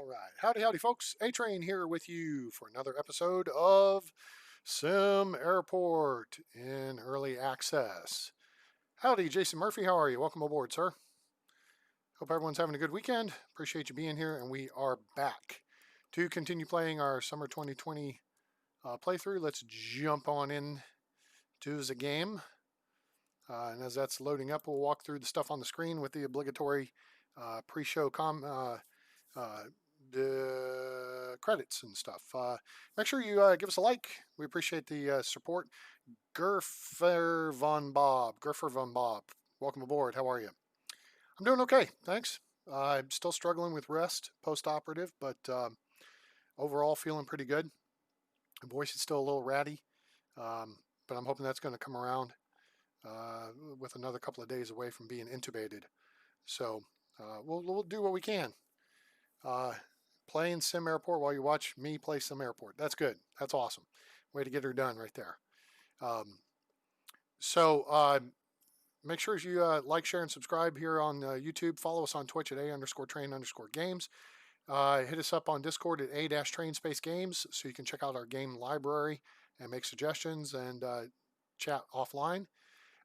right. Howdy, folks. A-Train here with you for another episode of SimAirport in early access. Howdy, Jason Murphy. How are you? Welcome aboard, sir. Hope everyone's having a good weekend. Appreciate you being here, and we are back to continue playing our summer 2020 playthrough. Let's jump on in to the game. And as that's loading up, we'll walk through the stuff on the screen with the obligatory pre-show the credits and stuff. Make sure you give us a like. We appreciate the support. Gerfer von Bob. Welcome aboard. How are you? I'm doing okay. Thanks. I'm still struggling with rest post-operative, but overall feeling pretty good. My voice is still a little ratty, but I'm hoping that's going to come around with another couple of days away from being intubated. So we'll do what we can. Playing SimAirport while you watch me play SimAirport. That's good. That's awesome. Way to get her done right there. Make sure you like, share, and subscribe here on YouTube. Follow us on Twitch at _train_games. Hit us up on Discord at a-train_games so you can check out our game library and make suggestions and chat offline.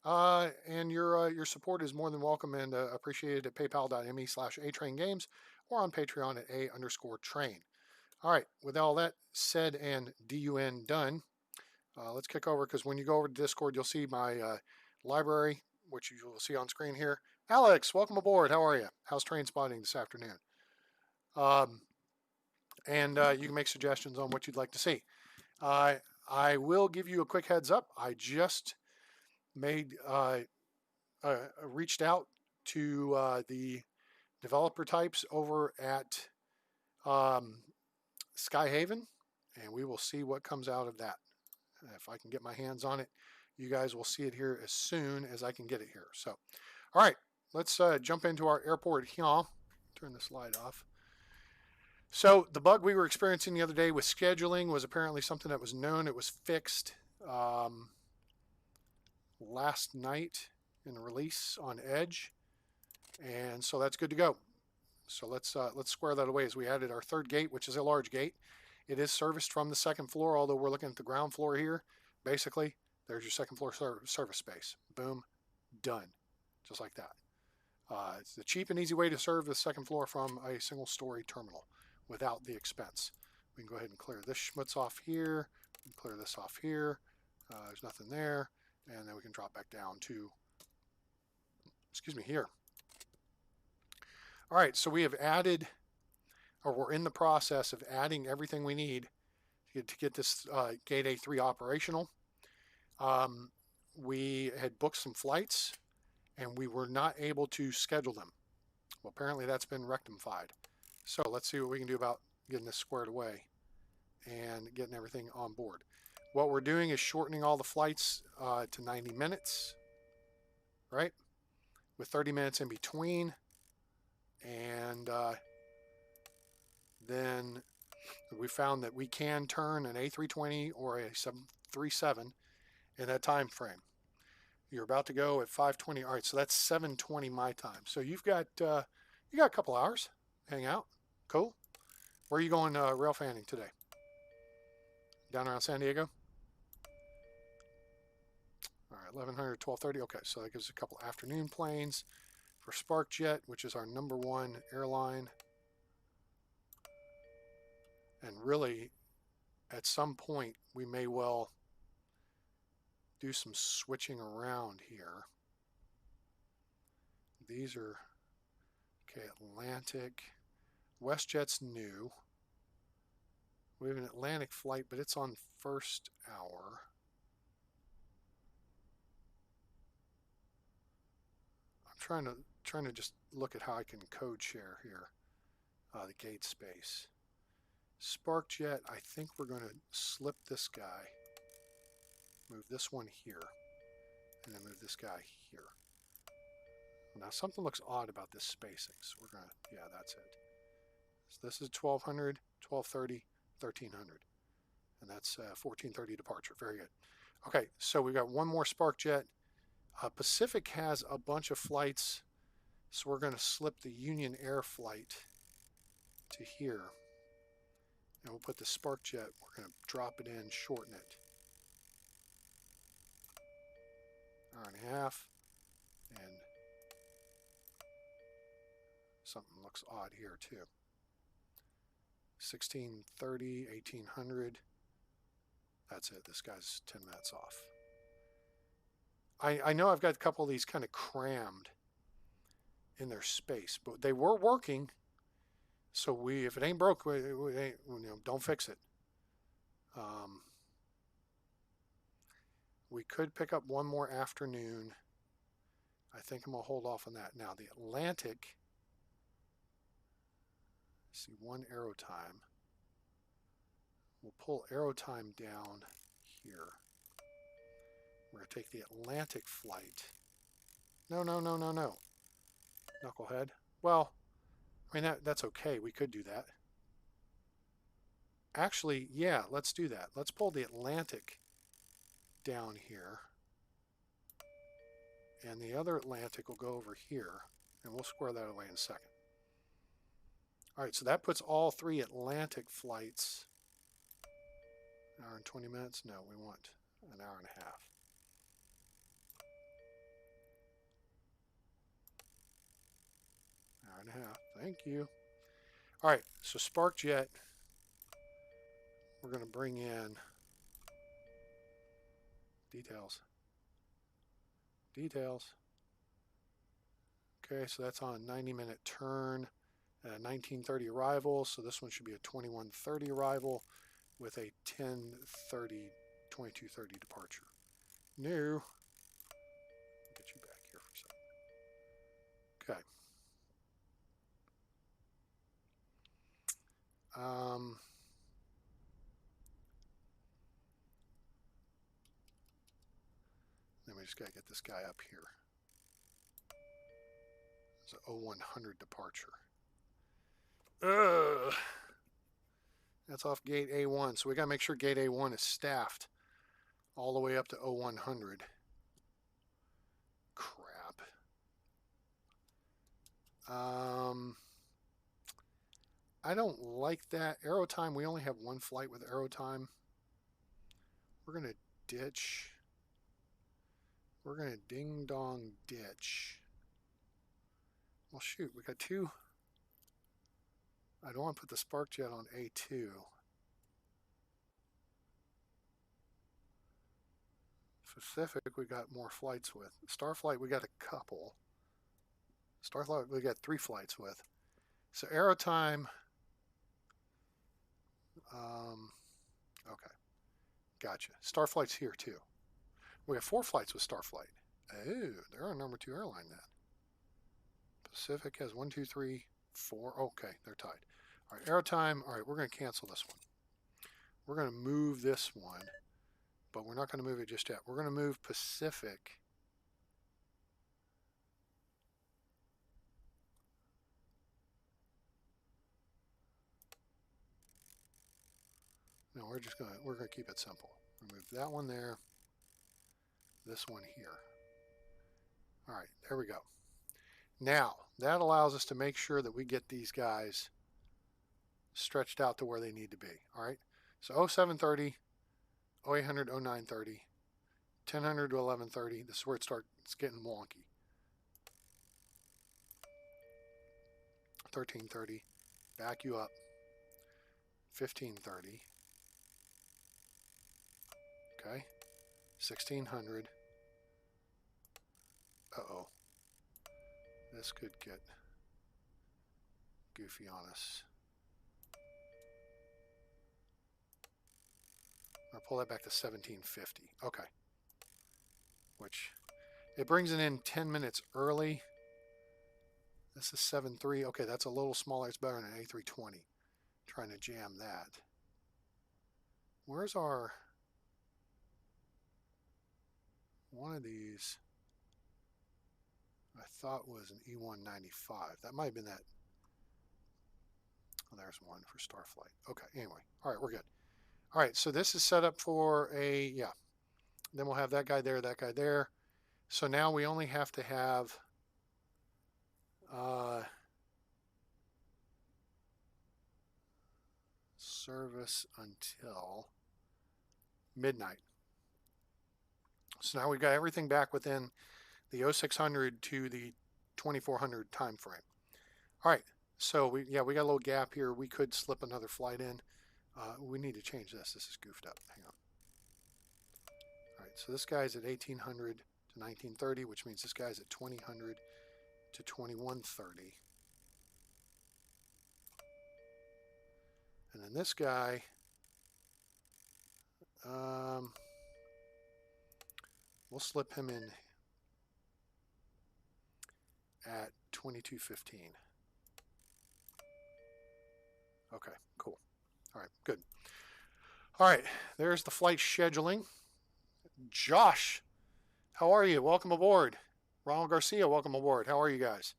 And your support is more than welcome and appreciated at paypal.me/atraingames or on Patreon at a_train. All right, with all that said and done, let's kick over because when you go over to Discord, you'll see my library, which you will see on screen here. Alex, welcome aboard. How are you? How's train spotting this afternoon? And you can make suggestions on what you'd like to see. I will give you a quick heads up. I just reached out to the developer types over at Skyhaven, and we will see what comes out of that. If I can get my hands on it, you guys will see it here as soon as I can get it here. So, all right, let's jump into our airport here. Turn the slide off. So the bug we were experiencing the other day with scheduling was apparently something that was known. It was fixed last night in release on Edge, and so that's good to go. So let's square that away as we added our third gate, which is a large gate. It is serviced from the second floor, although we're looking at the ground floor here. Basically, there's your second floor service space. Boom, done, just like that. It's the cheap and easy way to serve the second floor from a single-story terminal without the expense. We can go ahead and clear this schmutz off here, and clear this off here. There's nothing there, and then we can drop back down to, here. All right, so we have added, or we're in the process of adding everything we need to get this Gate A3 operational. We had booked some flights, and we were not able to schedule them. Well, apparently that's been rectified. So let's see what we can do about getting this squared away and getting everything on board. What we're doing is shortening all the flights to 90 minutes, right? With 30 minutes in between. And then we found that we can turn an A320 or a 737 in that time frame. You're about to go at 5:20. All right, so that's 7:20 my time. So you got a couple hours. Hang out. Cool. Where are you going rail fanning today? Down around San Diego? All right, 1100, 1230. Okay, so that gives us a couple afternoon planes for SparkJet, which is our #1 airline. And really, at some point, we may well do some switching around here. These are, okay, Atlantic. WestJet's new. We have an Atlantic flight, but it's on first hour. I'm trying to just look at how I can code share here, the gate space. SparkJet, I think we're going to slip this guy, move this one here, and then move this guy here. Now something looks odd about this spacing, so we're going to, yeah, that's it. So this is 1200, 1230, 1300, and that's 1430 departure. Very good. Okay, so we've got one more SparkJet. Pacific has a bunch of flights, so we're going to slip the Union Air flight to here. And we'll put the spark jet, we're going to drop it in, shorten it. Hour and a half. And something looks odd here too. 1630, 1800. That's it. This guy's 10 minutes off. I know I've got a couple of these kind of crammed in their space, but they were working. So if it ain't broke, don't fix it. We could pick up one more afternoon. I think I'm going to hold off on that. Now, the Atlantic, see, one arrow time. We'll pull arrow time down here. We're going to take the Atlantic flight. No. Knucklehead. Well, I mean, that's okay. We could do that. Actually, yeah, let's do that. Let's pull the Atlantic down here. And the other Atlantic will go over here. And we'll square that away in a second. All right, so that puts all three Atlantic flights. An hour and 20 minutes? No, we want an hour and a half. Hour and a half. Thank you. All right, so spark jet. We're going to bring in details. Okay, so that's on a 90-minute turn at a 19:30 arrival. So this one should be a 21:30 arrival with a 10:30, 22:30 departure. No. Get you back here for a second. Okay. Then we just got to get this guy up here. It's an 0100 departure. Ugh. That's off gate A1. So we got to make sure gate A1 is staffed all the way up to 0100. Crap. I don't like that. Aero time, we only have one flight with aero time. We're going to ditch. We're going to ding-dong ditch. Well, shoot, we got two. I don't want to put the spark jet on A2. Pacific, we got more flights with. Starflight, we got a couple. Starflight, we got 3 flights with. So aero time. Okay. Gotcha. Starflight's here too. We have 4 flights with Starflight. Oh, they're our number 2 airline then. Pacific has 1, 2, 3, 4. Okay, they're tied. All right, aero time. All right, we're going to cancel this one. We're going to move this one, but we're not going to move it just yet. We're going to move Pacific. No, we're going to keep it simple. Remove that one there. This one here. All right, there we go. Now, that allows us to make sure that we get these guys stretched out to where they need to be. All right, so 0730, 0800, 0930, 1000 to 1130. This is where it starts getting wonky. 1330, back you up. 1530. Okay, 1600. Uh-oh. This could get goofy on us. I'll pull that back to 1750. Okay. Which, it brings it in 10 minutes early. This is 7.3. Okay, that's a little smaller. It's better than an A320. Trying to jam that. Where's our... One of these I thought was an E195. That might have been that. Oh, there's one for Starflight. Okay, anyway. All right, we're good. All right, so this is set up for a, yeah. Then we'll have that guy there, that guy there. So now we only have to have service until midnight. So now we've got everything back within the 0600 to the 2400 time frame. All right, so we got a little gap here. We could slip another flight in. We need to change this. This is goofed up. Hang on. All right, so this guy's at 1800 to 1930, which means this guy's at 2000 to 2130. And then this guy, we'll slip him in at 2215. Okay, cool. All right, good. All right, there's the flight scheduling. Josh, how are you? Welcome aboard. Ronald Garcia, welcome aboard. How are you guys?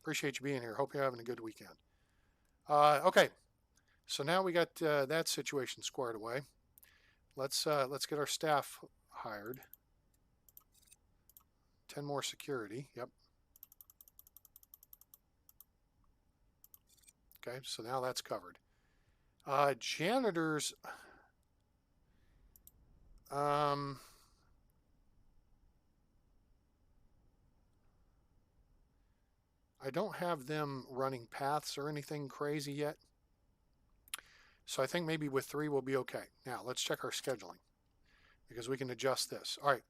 Appreciate you being here. Hope you're having a good weekend. Okay, so now we got that situation squared away. Let's get our staff hired. 10 more security. Yep. Okay, so now that's covered. Janitors. I don't have them running paths or anything crazy yet. So I think maybe with 3 we'll be okay. Now let's check our scheduling because we can adjust this. All right,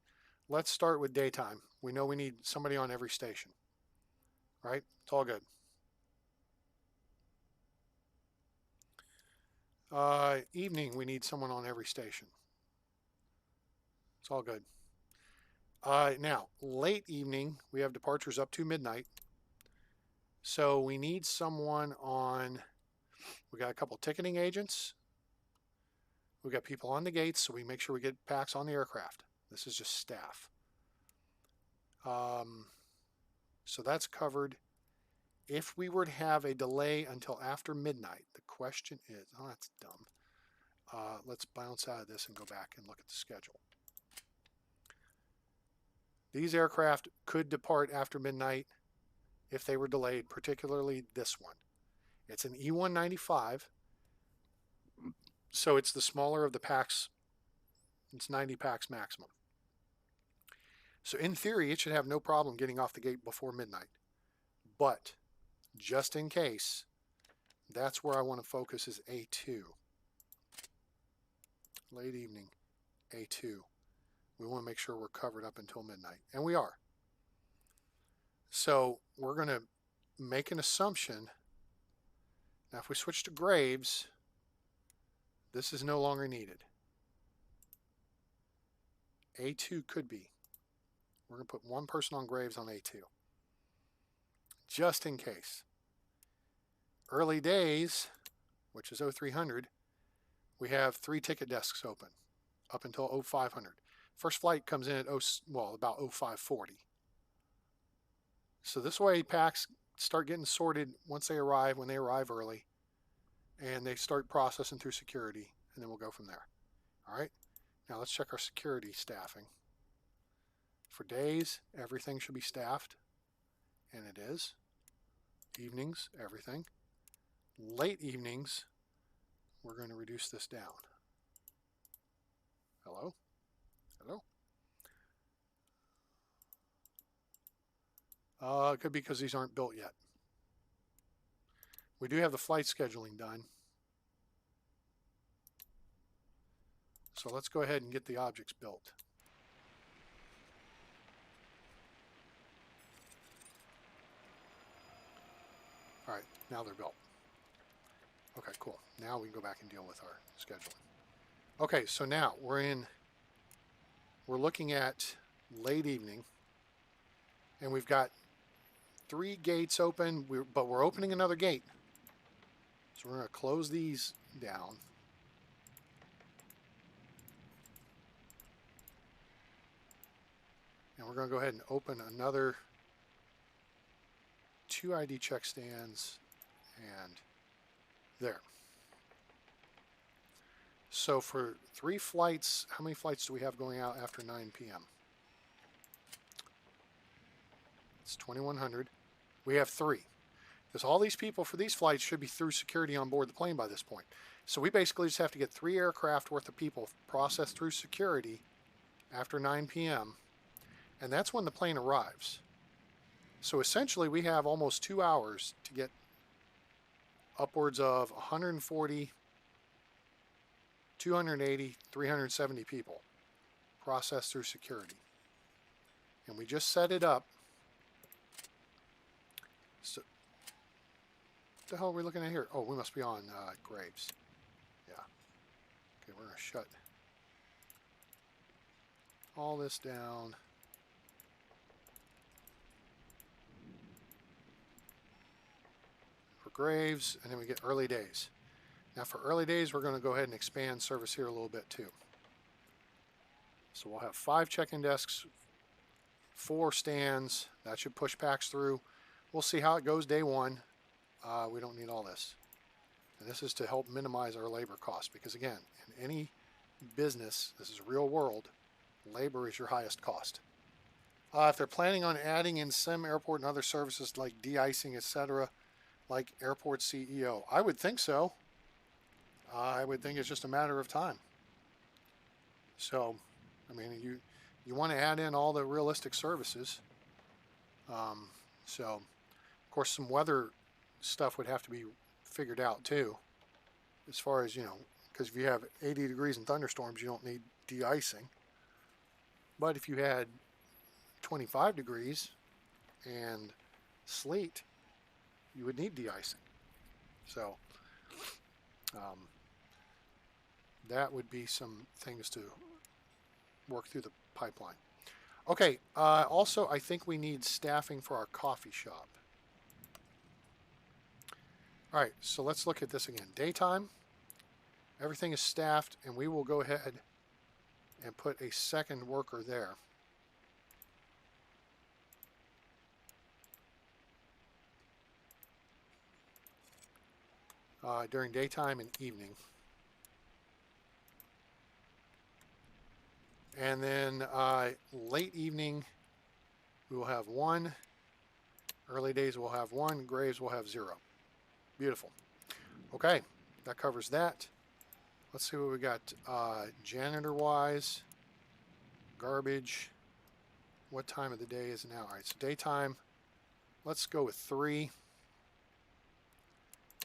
let's start with daytime. We know we need somebody on every station. All right, it's all good. Evening, we need someone on every station. It's all good. Now, late evening, we have departures up to midnight. So we need someone on, we got a couple ticketing agents. We got people on the gates, so we make sure we get packs on the aircraft. This is just staff. So that's covered. If we were to have a delay until after midnight, the question is, oh, that's dumb. Let's bounce out of this and go back and look at the schedule. These aircraft could depart after midnight if they were delayed, particularly this one. It's an E195, so it's the smaller of the packs. It's 90 packs maximum. So in theory, it should have no problem getting off the gate before midnight. But just in case, that's where I want to focus is A2. Late evening, A2. We want to make sure we're covered up until midnight, and we are. So we're going to make an assumption. Now, if we switch to Graves, this is no longer needed. A2 could be. We're going to put one person on Graves on A2, just in case. Early days, which is 0300, we have 3 ticket desks open up until 0500. First flight comes in at about 0540. So this way packs start getting sorted once they arrive, when they arrive early, and they start processing through security, and then we'll go from there. All right, now let's check our security staffing. For days, everything should be staffed, and it is. Evenings, everything. Late evenings, we're going to reduce this down. Hello? Hello? It could be because these aren't built yet. We do have the flight scheduling done. So let's go ahead and get the objects built. All right, now they're built. Okay, cool. Now we can go back and deal with our scheduling. Okay, so now we're looking at late evening, and we've got 3 gates open, but we're opening another gate. So we're going to close these down. And we're going to go ahead and open another 2 ID check stands, and there. So for 3 flights, how many flights do we have going out after 9 p.m.? It's 2100. We have 3. Because all these people for these flights should be through security on board the plane by this point. So we basically just have to get 3 aircraft worth of people processed through security after 9 p.m. And that's when the plane arrives. So essentially we have almost 2 hours to get upwards of 140, 280, 370 people processed through security. And we just set it up. So, what the hell are we looking at here? Oh, we must be on Graves. Yeah. Okay, we're going to shut all this down. For Graves, and then we get early days. Now for early days, we're going to go ahead and expand service here a little bit too. So we'll have 5 check-in desks, 4 stands. That should push packs through. We'll see how it goes day 1. We don't need all this. And this is to help minimize our labor costs because again, in any business, this is real world, labor is your highest cost. If they're planning on adding in SimAirport and other services like de-icing, etc., like Airport CEO, I would think so. I would think it's just a matter of time. So, I mean, you want to add in all the realistic services. So, of course, some weather stuff would have to be figured out too, as far as, you know, because if you have 80 degrees and thunderstorms, you don't need de-icing. But if you had 25 degrees and sleet, you would need de-icing. So, that would be some things to work through the pipeline. Okay, also I think we need staffing for our coffee shop. All right, so let's look at this again. Daytime, everything is staffed, and we will go ahead and put a second worker there. During daytime and evening. And then late evening, we will have 1. Early days, we'll have 1. Graves will have 0. Beautiful. Okay, that covers that. Let's see what we got. Janitor-wise, garbage. What time of the day is it now? All right, so daytime, let's go with 3.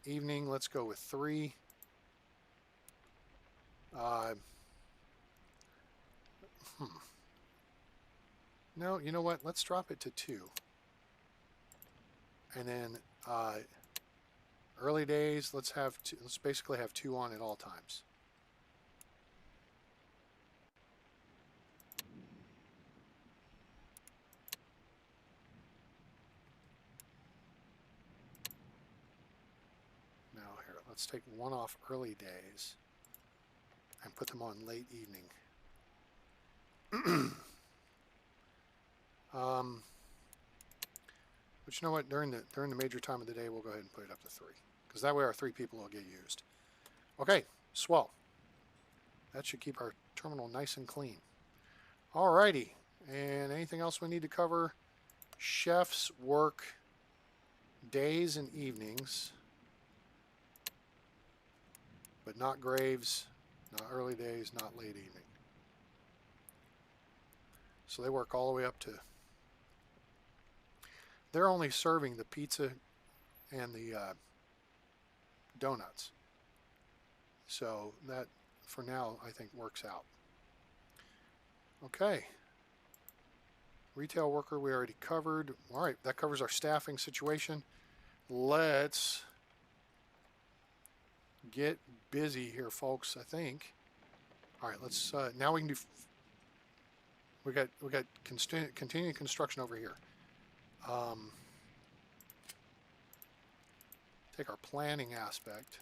Evening, let's go with 3. No, you know what? Let's drop it to 2. And then early days, let's basically have 2 on at all times. Now here, let's take 1 off early days and put them on late evening. But you know what? During the major time of the day, we'll go ahead and put it up to 3, because that way our 3 people will get used. Okay, swell. That should keep our terminal nice and clean. Alrighty, and anything else we need to cover? Chefs work days and evenings, but not Graves, not early days, not late evening. So they work all the way up to, they're only serving the pizza and the donuts. So that, for now, I think works out. Okay. Retail worker we already covered. All right, that covers our staffing situation. Let's get busy here, folks, I think. All right, let's, now we can do, we got continuing construction over here. Take our planning aspect,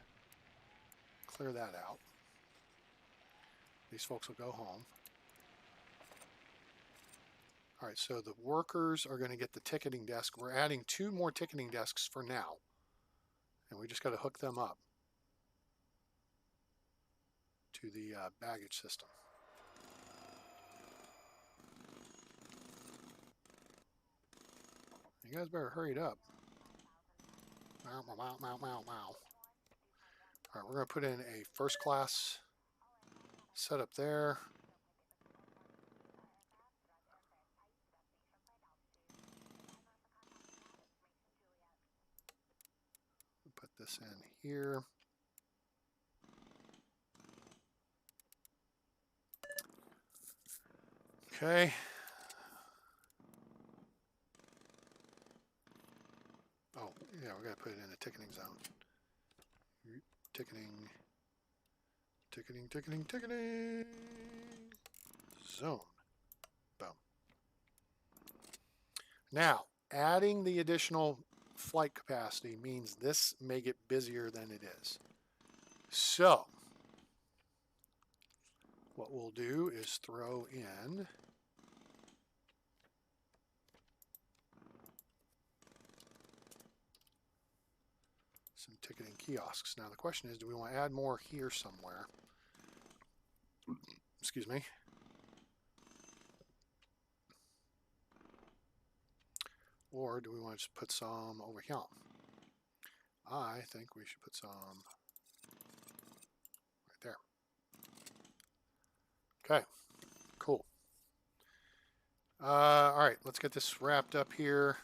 clear that out. These folks will go home. All right, so the workers are going to get the ticketing desk. We're adding 2 more ticketing desks for now, and we just got to hook them up to the baggage system. You guys better hurry it up. Wow, wow, wow, wow, wow. All right, we're going to put in a first class setup there. Put this in here. Okay. Oh, yeah, we got to put it in the ticketing zone. Ticketing zone. Boom. Now, adding the additional flight capacity means this may get busier than it is. So, what we'll do is throw in some ticketing kiosks. Now, the question is, do we want to add more here somewhere? Excuse me. Or do we want to just put some over here? I think we should put some right there. Okay, cool. All right, let's get this wrapped up here.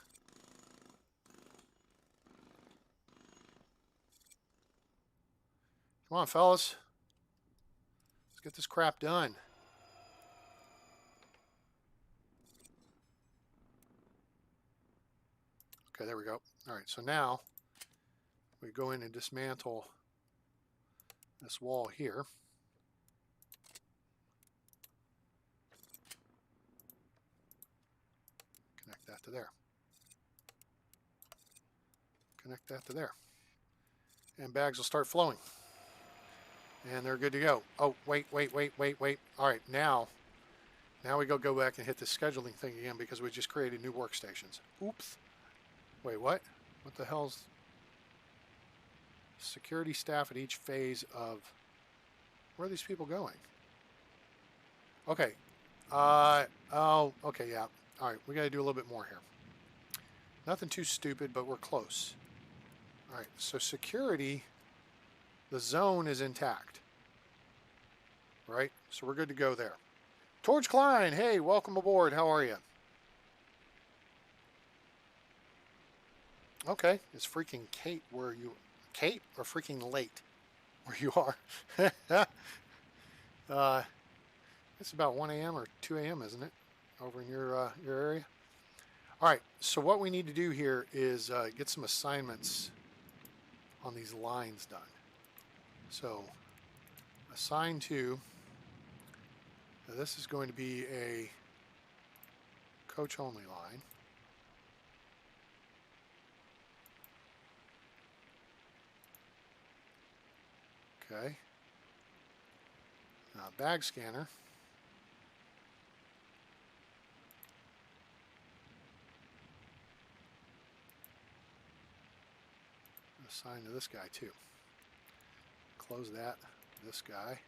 Come on, fellas. Let's get this crap done. Okay, there we go. All right, so now we go in and dismantle this wall here. Connect that to there. Connect that to there. And bags will start flowing. And they're good to go. Oh, wait. All right, now we go back and hit the scheduling thing again because we just created new workstations. Oops. Wait, what? What the hell's security staff at each phase of... Where are these people going? Okay. Oh, okay, yeah. All right, we got to do a little bit more here. Nothing too stupid, but we're close. All right, so security, the zone is intact. Right? So we're good to go there. Torch Klein, hey, welcome aboard. How are you? Okay, it's freaking Kate where you... Kate or freaking late where you are? It's about 1 a.m. or 2 a.m., isn't it? Over in your area? All right, so what we need to do here is get some assignments on these lines done. So, assign to... This is going to be a coach-only line. Okay. Now, bag scanner. Assign to this guy too. Close that. This guy.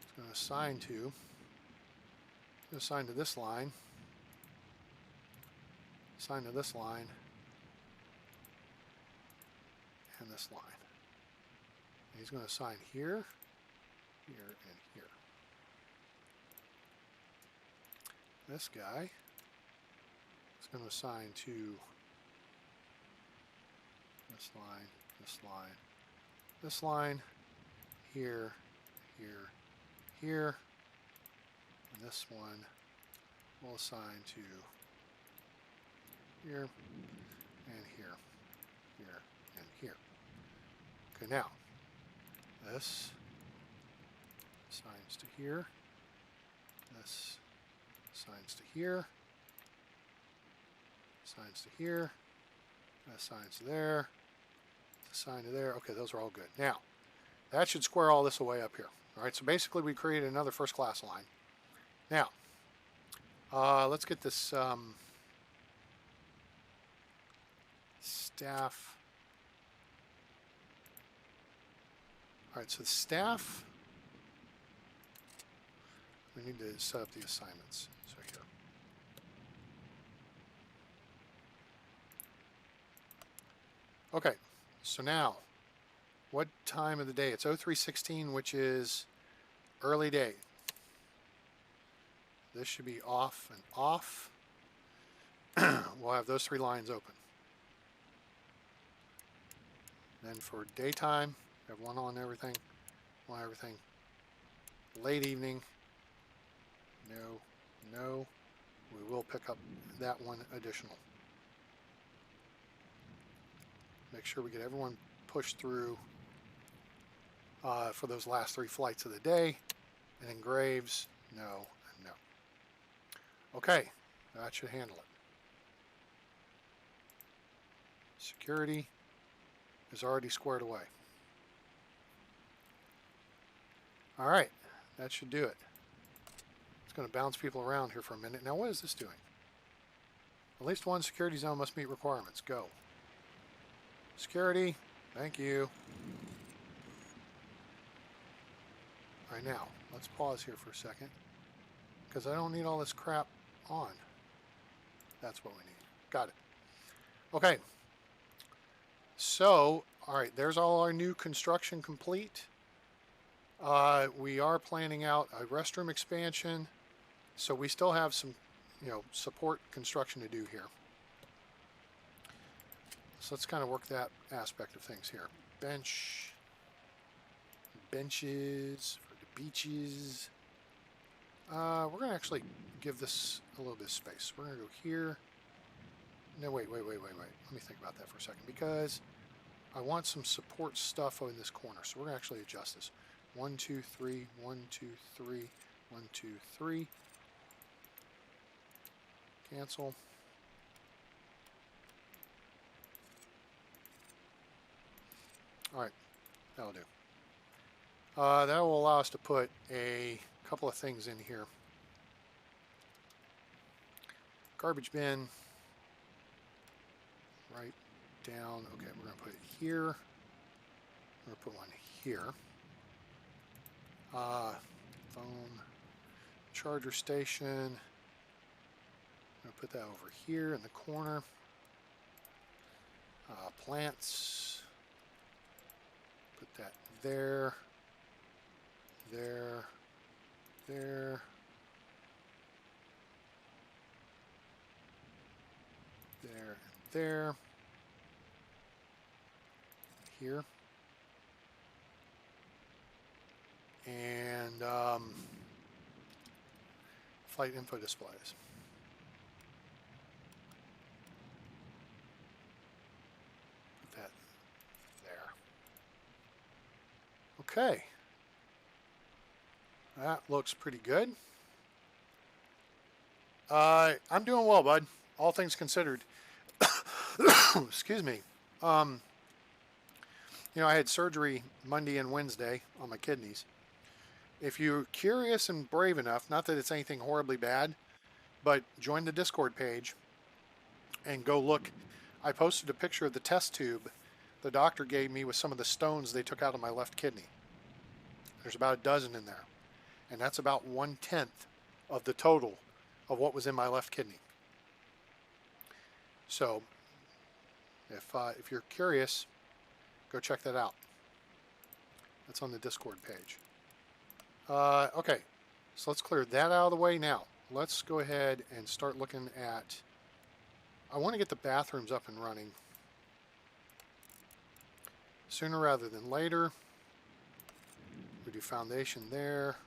It's going to assign to. Assign to this line. Assign to this line. And this line. And he's going to assign here, here, and here. This guy is going to assign to this line, this line, this line, here, here, here, and this one will assign to here, and here, here, and here. Okay, now, this assigns to here, this assigns to here, assigns to here, assigns to there, assign to there. Okay, those are all good. Now, that should square all this away up here. All right, so basically we created another first class line. Now, let's get this staff. All right, so the staff, we need to set up the assignments. So here. Okay, so now What time of the day? It's 03:16, which is early day. This should be off and off. We'll have those 3 lines open. Then for daytime, have one on everything, one on everything. Late evening, no, no. We will pick up that one additional. Make sure we get everyone pushed through for those last 3 flights of the day. And then Graves, no, and no. Okay, that should handle it. Security is already squared away. All right, that should do it. It's going to bounce people around here for a minute. Now, what is this doing? At least one security zone must meet requirements. Go. Security, thank you. All right, now, let's pause here for a second because I don't need all this crap on. That's what we need. Got it. Okay. So, all right, there's all our new construction complete. We are planning out a restroom expansion, so we still have some, support construction to do here. So let's kind of work that aspect of things here. Benches for the beaches. We're going to actually give this a little bit of space. We're going to go here. No, wait. Let me think about that for a second because I want some support stuff in this corner. So we're going to actually adjust this. 1, 2, 3, 1, 2, 3, 1, 2, 3. Cancel. All right, that'll do. That will allow us to put a couple of things in here. Garbage bin, right down. Okay, we're going to put it here. We're going to put one here. Phone charger station. I'm going to put that over here in the corner. Plants. Put that there. There. There. There. There. Here. And flight info displays. Put that there. Okay. That looks pretty good. I'm doing well, bud. All things considered. Excuse me. I had surgery Monday and Wednesday on my kidneys. If you're curious and brave enough, not that it's anything horribly bad, but join the Discord page and go look. I posted a picture of the test tube the doctor gave me with some of the stones they took out of my left kidney. There's about a dozen in there. And that's about 1/10 of the total of what was in my left kidney. So, if you're curious, go check that out. That's on the Discord page. Okay, so let's clear that out of the way now. Let's go ahead and start looking at, I want to get the bathrooms up and running sooner rather than later. We do foundation there.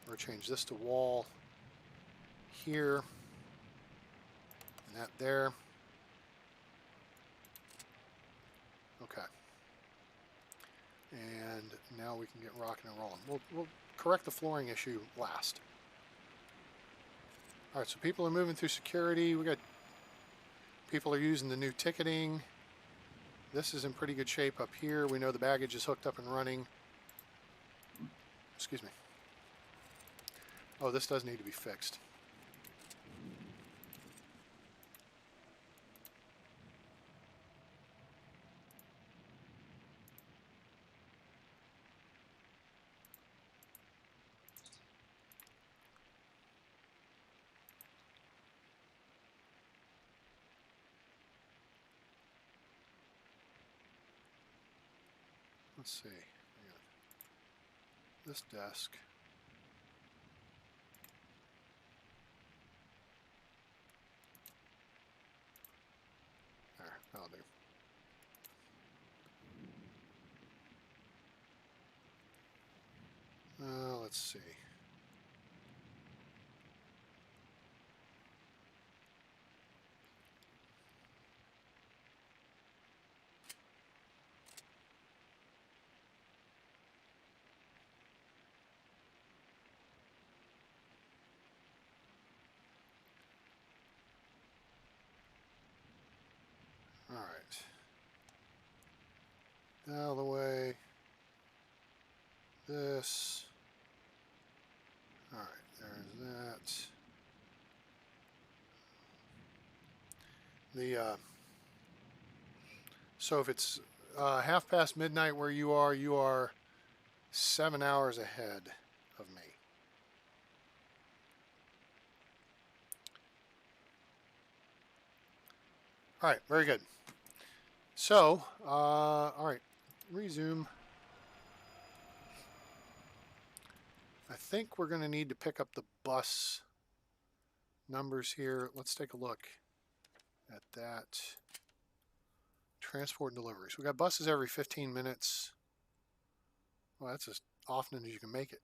We're going to change this to wall here and that there. Okay. And now we can get rocking and rolling. We'll correct the flooring issue last. All right, so people are moving through security. We got people are using the new ticketing. This is in pretty good shape up here. We know the baggage is hooked up and running. Excuse me. Oh, this does need to be fixed. Let's see. I got this desk. There, that'll do. Let's see. All right. Out of the way. This. All right, there's that. So if it's half past midnight where you are 7 hours ahead of me. All right, very good. So, all right, resume. I think we're going to need to pick up the bus numbers here. Let's take a look at that. Transport and delivery. So we got buses every 15 minutes. Well, that's as often as you can make it.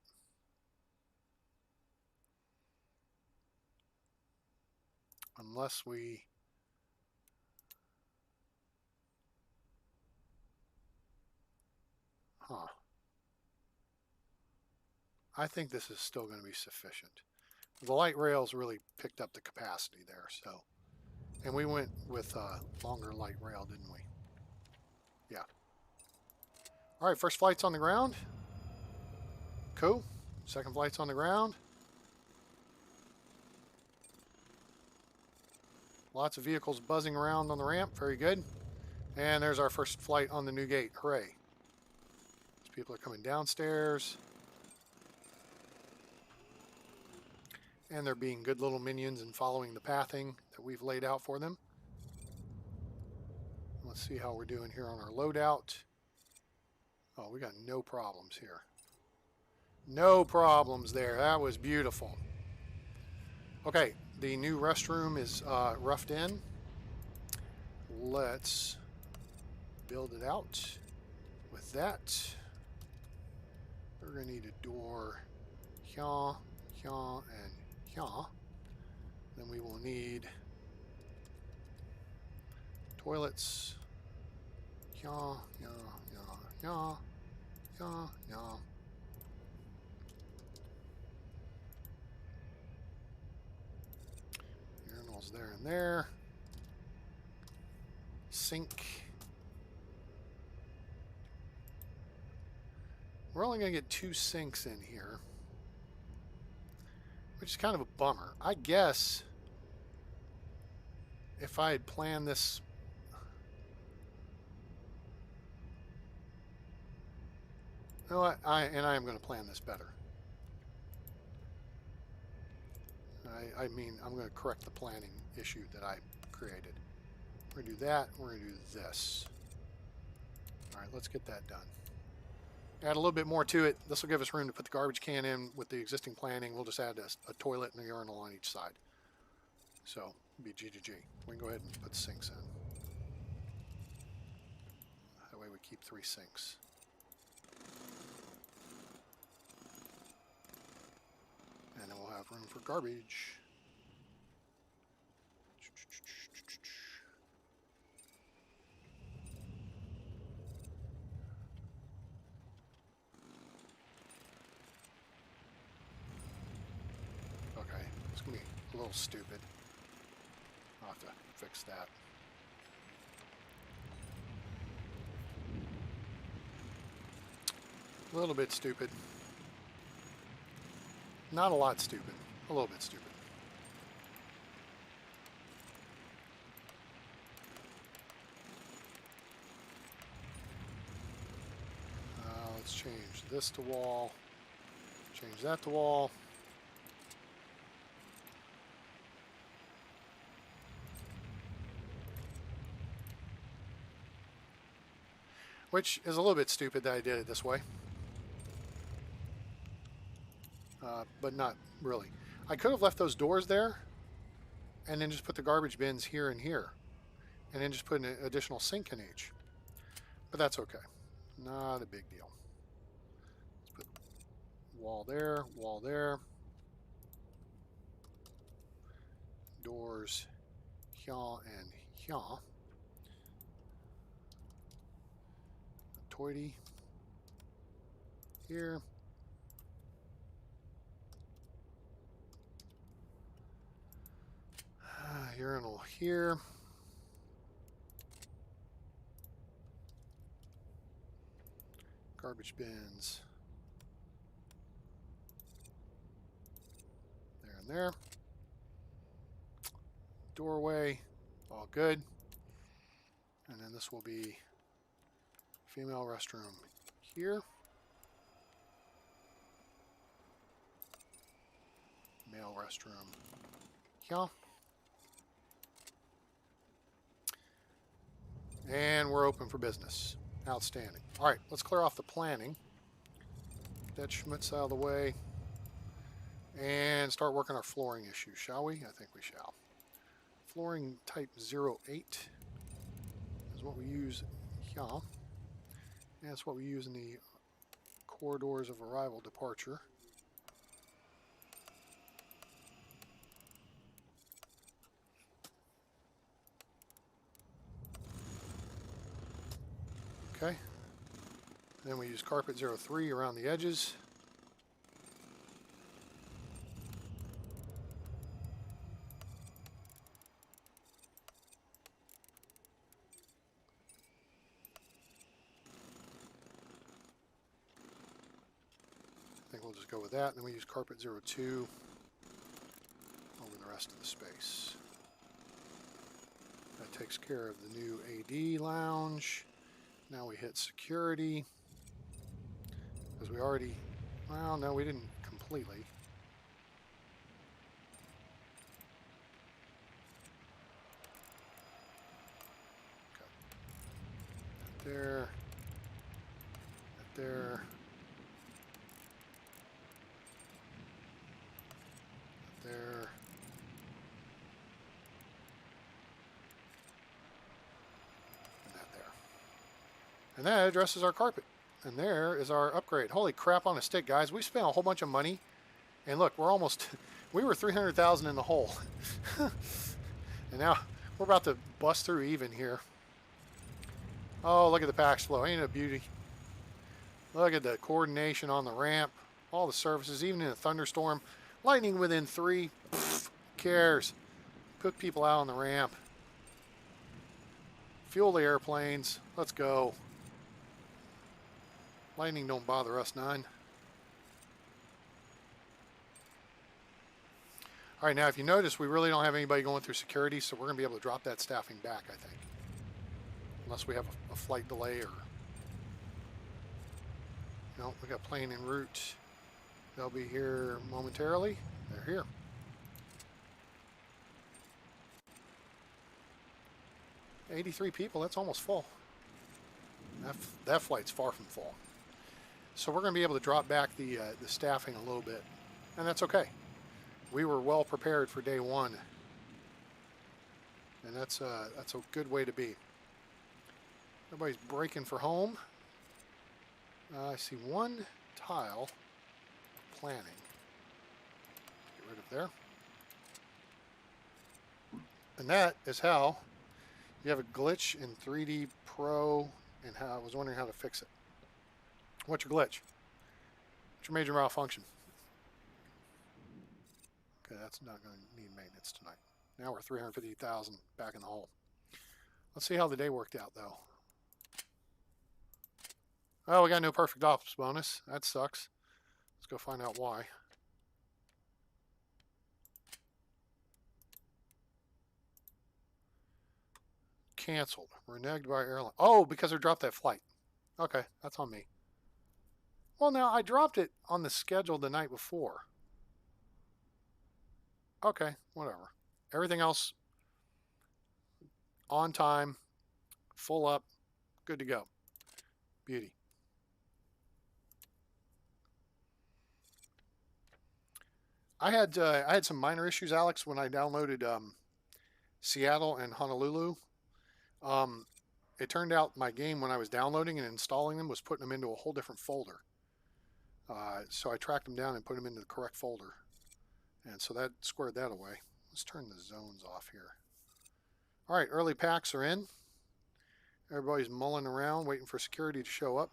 Unless we... Huh. I think this is still going to be sufficient. The light rails really picked up the capacity there, so... And we went with longer light rail, didn't we? Yeah. All right, first flight's on the ground. Cool. Second flight's on the ground. Lots of vehicles buzzing around on the ramp. Very good. And there's our first flight on the new gate. Hooray. People are coming downstairs. And they're being good little minions and following the pathing that we've laid out for them. Let's see how we're doing here on our loadout. Oh, we got no problems here. No problems there. That was beautiful. Okay, the new restroom is roughed in. Let's build it out with that. We're going to need a door here, here, and here. Then we will need toilets here, here, here, here, here, here. Urinals there and there. Sink. We're only going to get 2 sinks in here, which is kind of a bummer. I guess if I had planned this... You know what? I am going to plan this better. I mean, I'm going to correct the planning issue that I created. We're going to do that. We're going to do this. All right, let's get that done. Add a little bit more to it. This will give us room to put the garbage can in with the existing planning. We'll just add a toilet and a urinal on each side. So, it'll be G. We can go ahead and put the sinks in. That way we keep 3 sinks. And then we'll have room for garbage. Okay, it's going to be a little stupid. I'll have to fix that. A little bit stupid. Not a lot stupid. A little bit stupid. Let's change this to wall. Change that to wall. which is a little bit stupid that I did it this way. But not really. I could have left those doors there and then just put the garbage bins here and here and then just put an additional sink in each. But that's okay. Not a big deal. Let's put wall there, doors here and here. Toity here. Urinal here. Garbage bins there and there. Doorway, all good. And then this will be female restroom here. Male restroom here. And we're open for business. Outstanding. All right, let's clear off the planning. That schmutz out of the way. And start working our flooring issue, shall we? I think we shall. Flooring type 08 is what we use here. And that's what we use in the corridors of arrival departure. Okay. Then we use carpet 03 around the edges. I think we'll just go with that. And then we use carpet 02 over the rest of the space. That takes care of the new AD lounge. Now we hit security. Because we already, well, no, we didn't completely. Okay. That there. That there. That there. And that there. And that addresses our carpet. And there is our upgrade. Holy crap on a stick, guys. We spent a whole bunch of money. And look, we're almost, we were 300,000 in the hole. And now we're about to bust through even here. Oh, look at the packs flow. Ain't it a beauty? Look at the coordination on the ramp. All the surfaces, even in a thunderstorm. Lightning within 3. Pfft, cares? Put people out on the ramp. Fuel the airplanes. Let's go. Lightning don't bother us none. All right, now if you notice, we really don't have anybody going through security, so we're going to be able to drop that staffing back, I think. Unless we have a flight delay or... No, we got plane en route. They'll be here momentarily. They're here. $83 people, that's almost full. That flight's far from full. So we're going to be able to drop back the staffing a little bit, and that's okay. We were well prepared for day one, and that's a good way to be. Everybody's breaking for home. I see one tile planning. Get rid of there. And that is how you have a glitch in 3D Pro, and how I was wondering how to fix it. What's your glitch? What's your major malfunction? Okay, that's not going to need maintenance tonight. Now we're 350,000 back in the hole. Let's see how the day worked out, though. Oh, we got no perfect ops bonus. That sucks. Let's go find out why. Canceled. Reneged by airline. Oh, because I dropped that flight. Okay, that's on me. Well, now, I dropped it on the schedule the night before. Okay, whatever. Everything else on time, full up, good to go. Beauty. I had some minor issues, Alex, when I downloaded Seattle and Honolulu. It turned out my game, when I was downloading and installing them, was putting them into a whole different folder. So I tracked them down and put them into the correct folder. And so that squared that away. Let's turn the zones off here. All right, early packs are in. Everybody's mulling around, waiting for security to show up.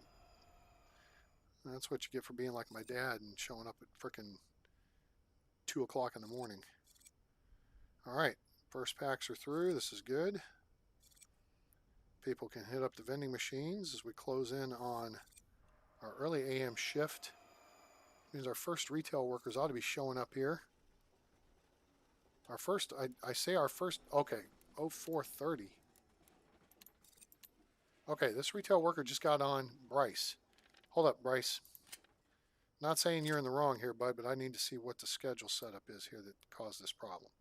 That's what you get for being like my dad and showing up at frickin' 2 o'clock in the morning. All right, first packs are through. This is good. People can hit up the vending machines as we close in on our early AM shift. Means our first retail workers ought to be showing up here. Our first, I say our first, okay, 0430. Okay, this retail worker just got on. Bryce. Hold up, Bryce. Not saying you're in the wrong here, bud, but I need to see what the schedule setup is here that caused this problem.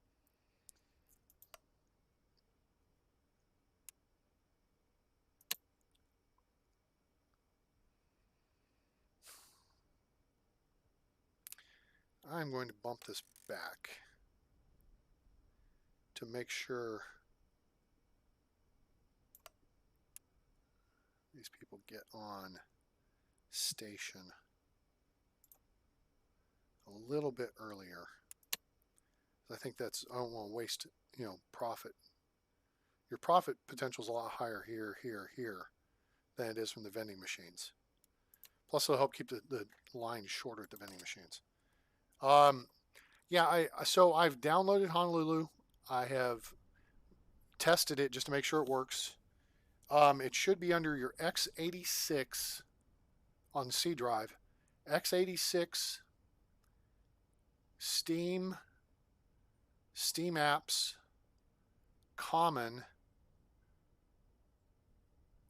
I'm going to bump this back to make sure these people get on station a little bit earlier. I think that's, I don't want to waste, profit. Your profit potential is a lot higher here than it is from the vending machines. Plus, it'll help keep the line shorter at the vending machines. Yeah, so I've downloaded Honolulu. I have tested it just to make sure it works. It should be under your x86 on the C drive. x86, Steam apps, Common,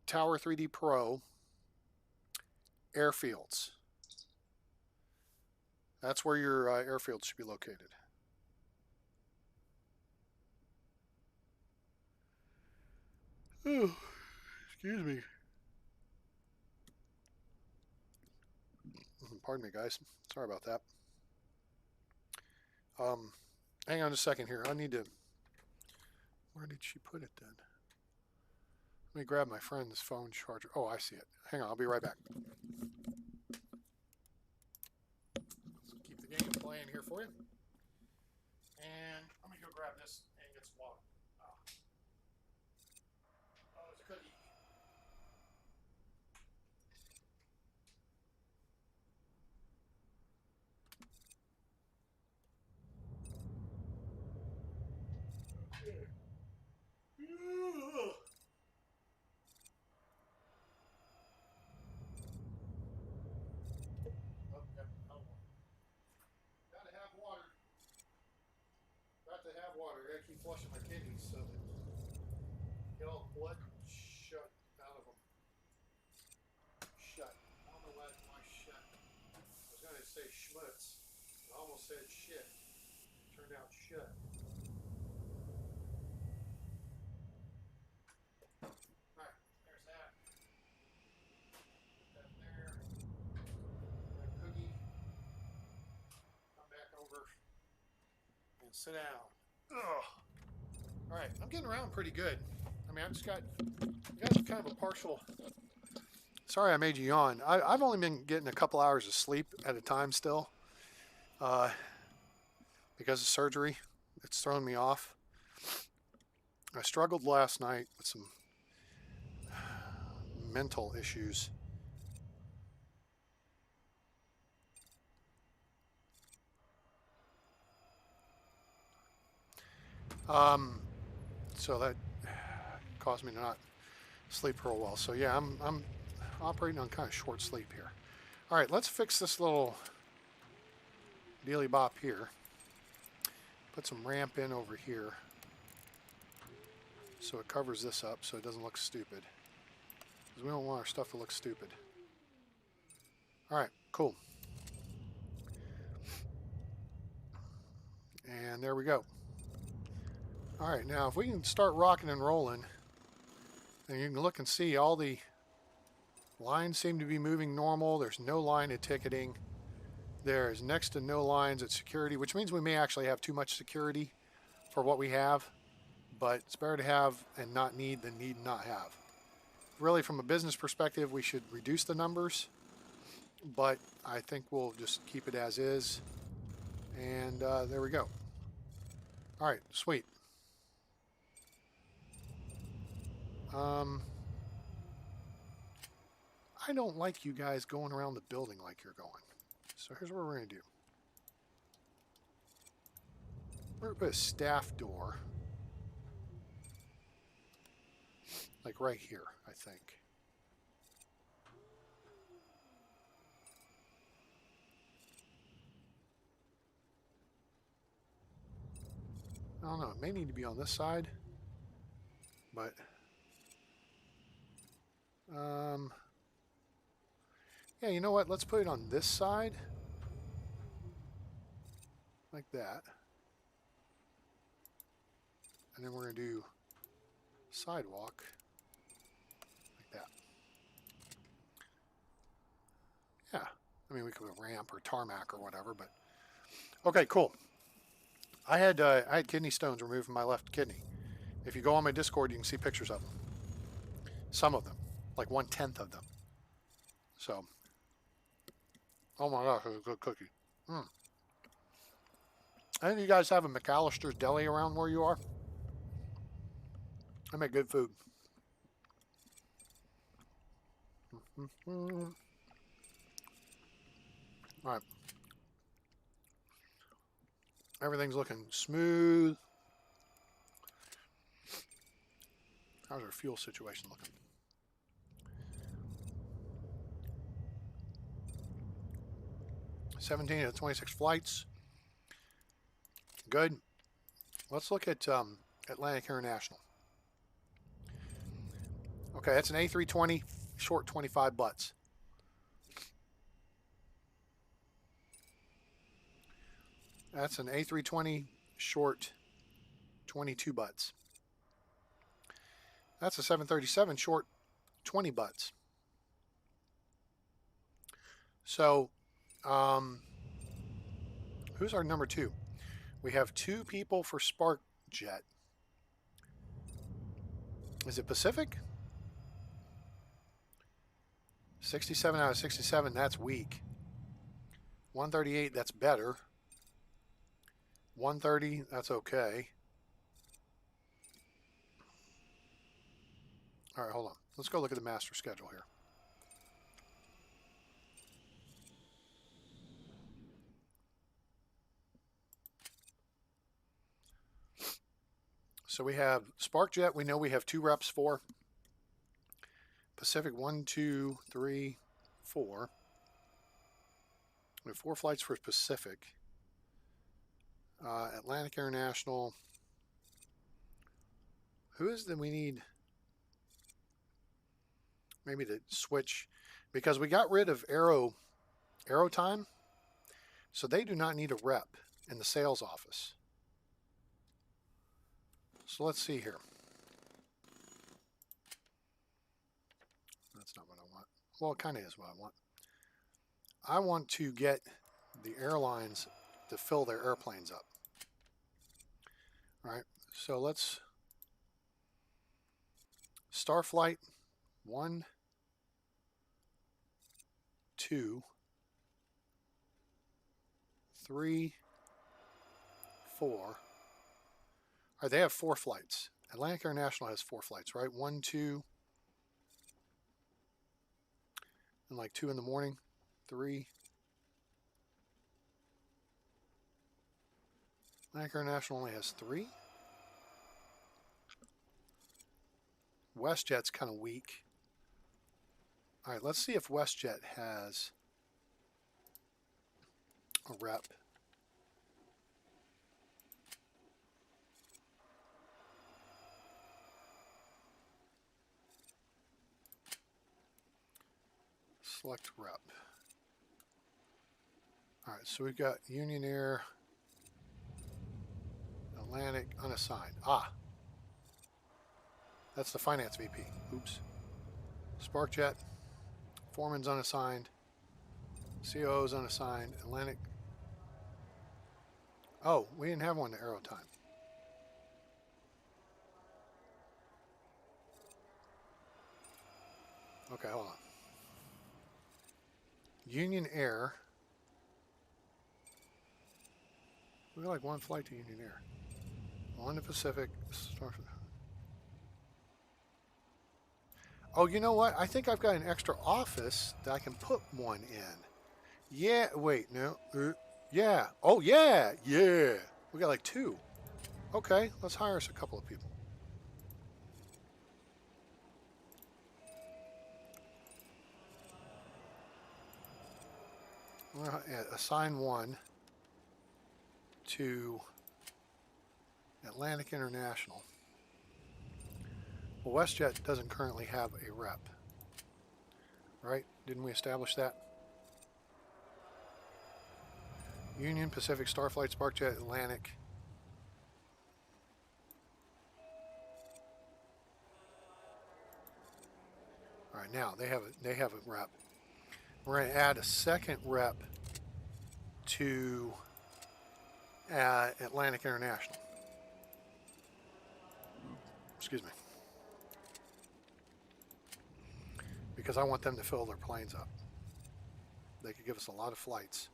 Tower 3D Pro, Airfields. That's where your airfields should be located. Oh, excuse me. Pardon me, guys. Sorry about that. Hang on a second here. I need to... Where did she put it then? Let me grab my friend's phone charger. Oh, I see it. Hang on. I'll be right back. Let's keep the game playing here for you. And let me go grab this and get some water. Oh, it's a cookie. Water. I gotta keep flushing my kidneys so that get all the blood shut out of them. Shut. I don't know why shut. I was gonna say schmutz. I almost said shit. Turned out shut. Alright, there's that. Put that there. That cookie. Come back over and sit down. Ugh. All right, I'm getting around pretty good. I mean, I just got kind of a partial. Sorry, I made you yawn. I've only been getting a couple hours of sleep at a time still, because of surgery. It's thrown me off. I struggled last night with some mental issues. So that caused me to not sleep real well. So yeah, I'm operating on kind of short sleep here. All right, let's fix this little dealy bop here. Put some ramp in over here so it covers this up so it doesn't look stupid. Because we don't want our stuff to look stupid. All right, cool. And there we go. All right, now if we can start rocking and rolling, and you can look and see all the Lines seem to be moving normal. There's no line at ticketing. There's next to no lines at security, which means we may actually have too much security for what we have. But it's better to have and not need than need and not have. Really, from a business perspective, we should reduce the numbers. But I think we'll just keep it as is. And there we go. All right, sweet. I don't like you guys going around the building like you're going. So here's what we're going to do. We're going to put a staff door. Like right here, I think. I don't know. It may need to be on this side. But... yeah, you know what? Let's put it on this side. Like that. And then we're going to do sidewalk. Like that. Yeah. I mean, we could put a ramp or tarmac or whatever, but... Okay, cool. I had kidney stones removed from my left kidney. If you go on my Discord, you can see pictures of them. Some of them. Like 1/10 of them. So... Oh my gosh, it's a good cookie. I think you guys have a McAllister's Deli around where you are. I make good food. All right. Everything's looking smooth. How's our fuel situation looking? $17 to 26 flights. Good. Let's look at Atlantic International. Okay, that's an A320, short 25 butts. That's an A320, short 22 butts. That's a 737, short 20 butts. So, who's our number 2? We have 2 people for Spark Jet. Is it Pacific? 67 out of 67, that's weak. 138, that's better. 130, that's okay. All right, hold on. Let's go look at the master schedule here. So we have SparkJet, we know we have 2 reps for. Pacific, 1, 2, 3, 4. We have 4 flights for Pacific. Atlantic International. Who is that we need? Maybe to switch, because we got rid of Aero Time. So they do not need a rep in the sales office. So let's see here. That's not what I want. Well, it kind of is what I want. I want to get the airlines to fill their airplanes up. All right, so let's Starflight 1, 2, 3, 4. All right, they have 4 flights. Atlantic International has 4 flights, right? 1, 2, and like 2 in the morning. 3. Atlantic International only has 3. WestJet's kind of weak. All right, let's see if WestJet has a rep. Select rep. All right, so we've got Union Air, Atlantic, unassigned. Ah, that's the finance VP. Oops. SparkJet, Foreman's unassigned. COO's unassigned. Atlantic. Oh, we didn't have one to arrow time. Okay, hold on. Union Air. We got like one flight to Union Air. On the Pacific. Oh, you know what? I think I've got an extra office that I can put one in. Yeah, wait, no. Yeah. Oh, yeah. Yeah. We got like 2. Okay, let's hire us a couple of people. We're going to assign one to Atlantic International. Well, WestJet doesn't currently have a rep, right? Didn't we establish that? Union, Pacific, Starflight, SparkJet, Atlantic. All right, now they have a rep. We're going to add a second rep to Atlantic International. Excuse me. Because I want them to fill their planes up. They could give us a lot of flights.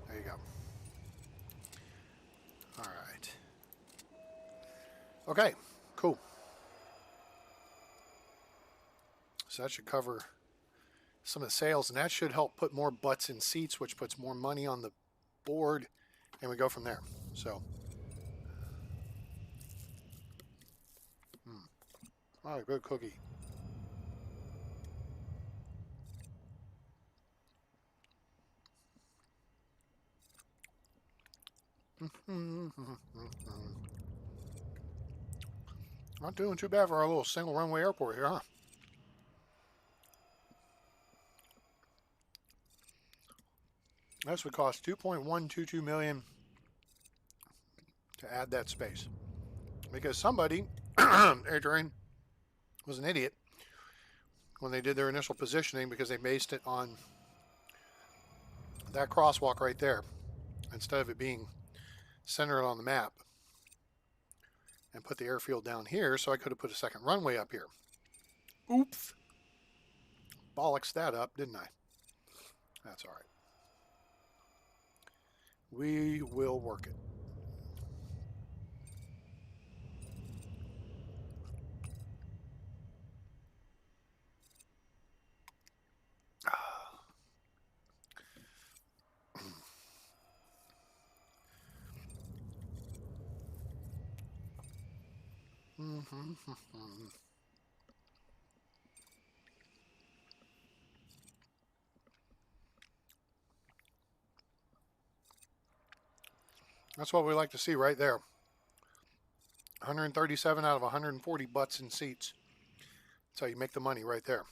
There you go. All right. Okay, cool. So that should cover some of the sales, and that should help put more butts in seats, which puts more money on the board, and we go from there. So, oh, good cookie. Not doing too bad for our little single runway airport here, huh? This would cost $2.122 million to add that space, because somebody, Adrian, was an idiot when they did their initial positioning, because they based it on that crosswalk right there instead of it being centered on the map, and put the airfield down here, so I could have put a second runway up here. Oops. Bollocks that up, didn't I? That's all right. We will work it. That's what we like to see right there. 137 out of 140 butts in seats. That's how you make the money right there.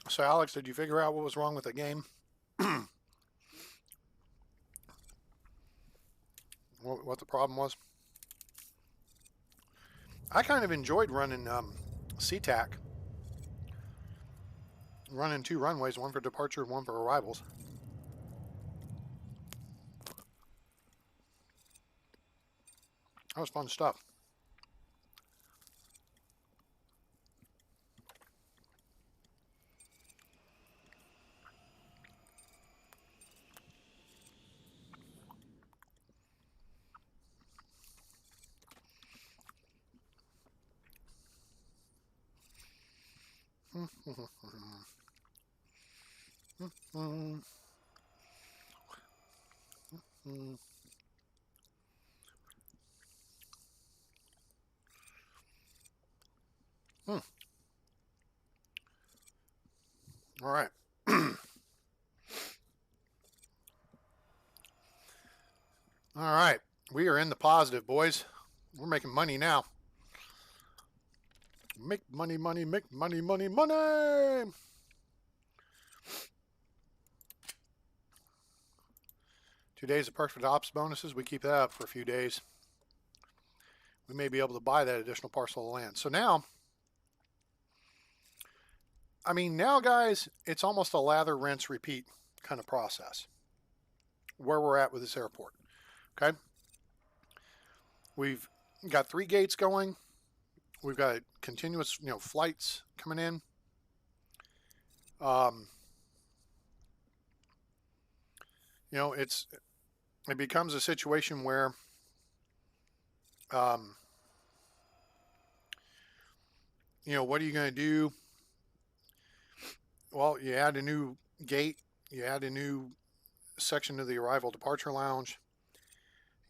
So, Alex, did you figure out what was wrong with the game? What the problem was? I kind of enjoyed running SeaTac. Running 2 runways, one for departure and one for arrivals. That was fun stuff. All right, we are in the positive, boys. We're making money now. Make money, money, make money, money, money. 2 days of perfect ops bonuses. We keep that up for a few days. We may be able to buy that additional parcel of land. So now, I mean, now, guys, it's almost a lather, rinse, repeat kind of process where we're at with this airport. Okay. We've got 3 gates going. We've got continuous, flights coming in. It becomes a situation where, what are you going to do? Well, you add a new gate, you add a new section to the arrival departure lounge.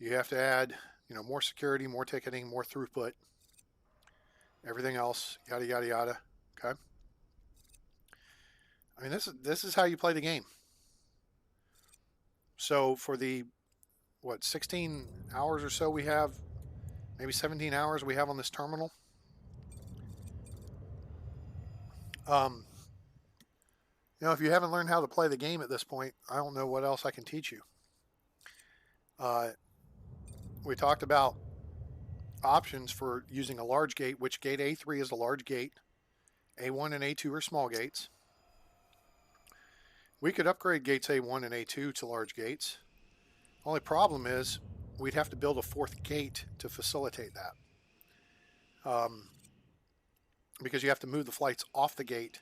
You have to add, more security, more ticketing, more throughput, everything else, yada, yada, yada. Okay. I mean, this is how you play the game. So for the, 16 hours or so we have, maybe 17 hours we have on this terminal. If you haven't learned how to play the game at this point, I don't know what else I can teach you. We talked about options for using a large gate, which gate A3 is a large gate. A1 and A2 are small gates. We could upgrade gates A1 and A2 to large gates. Only problem is we'd have to build a 4th gate to facilitate that. Because you have to move the flights off the gate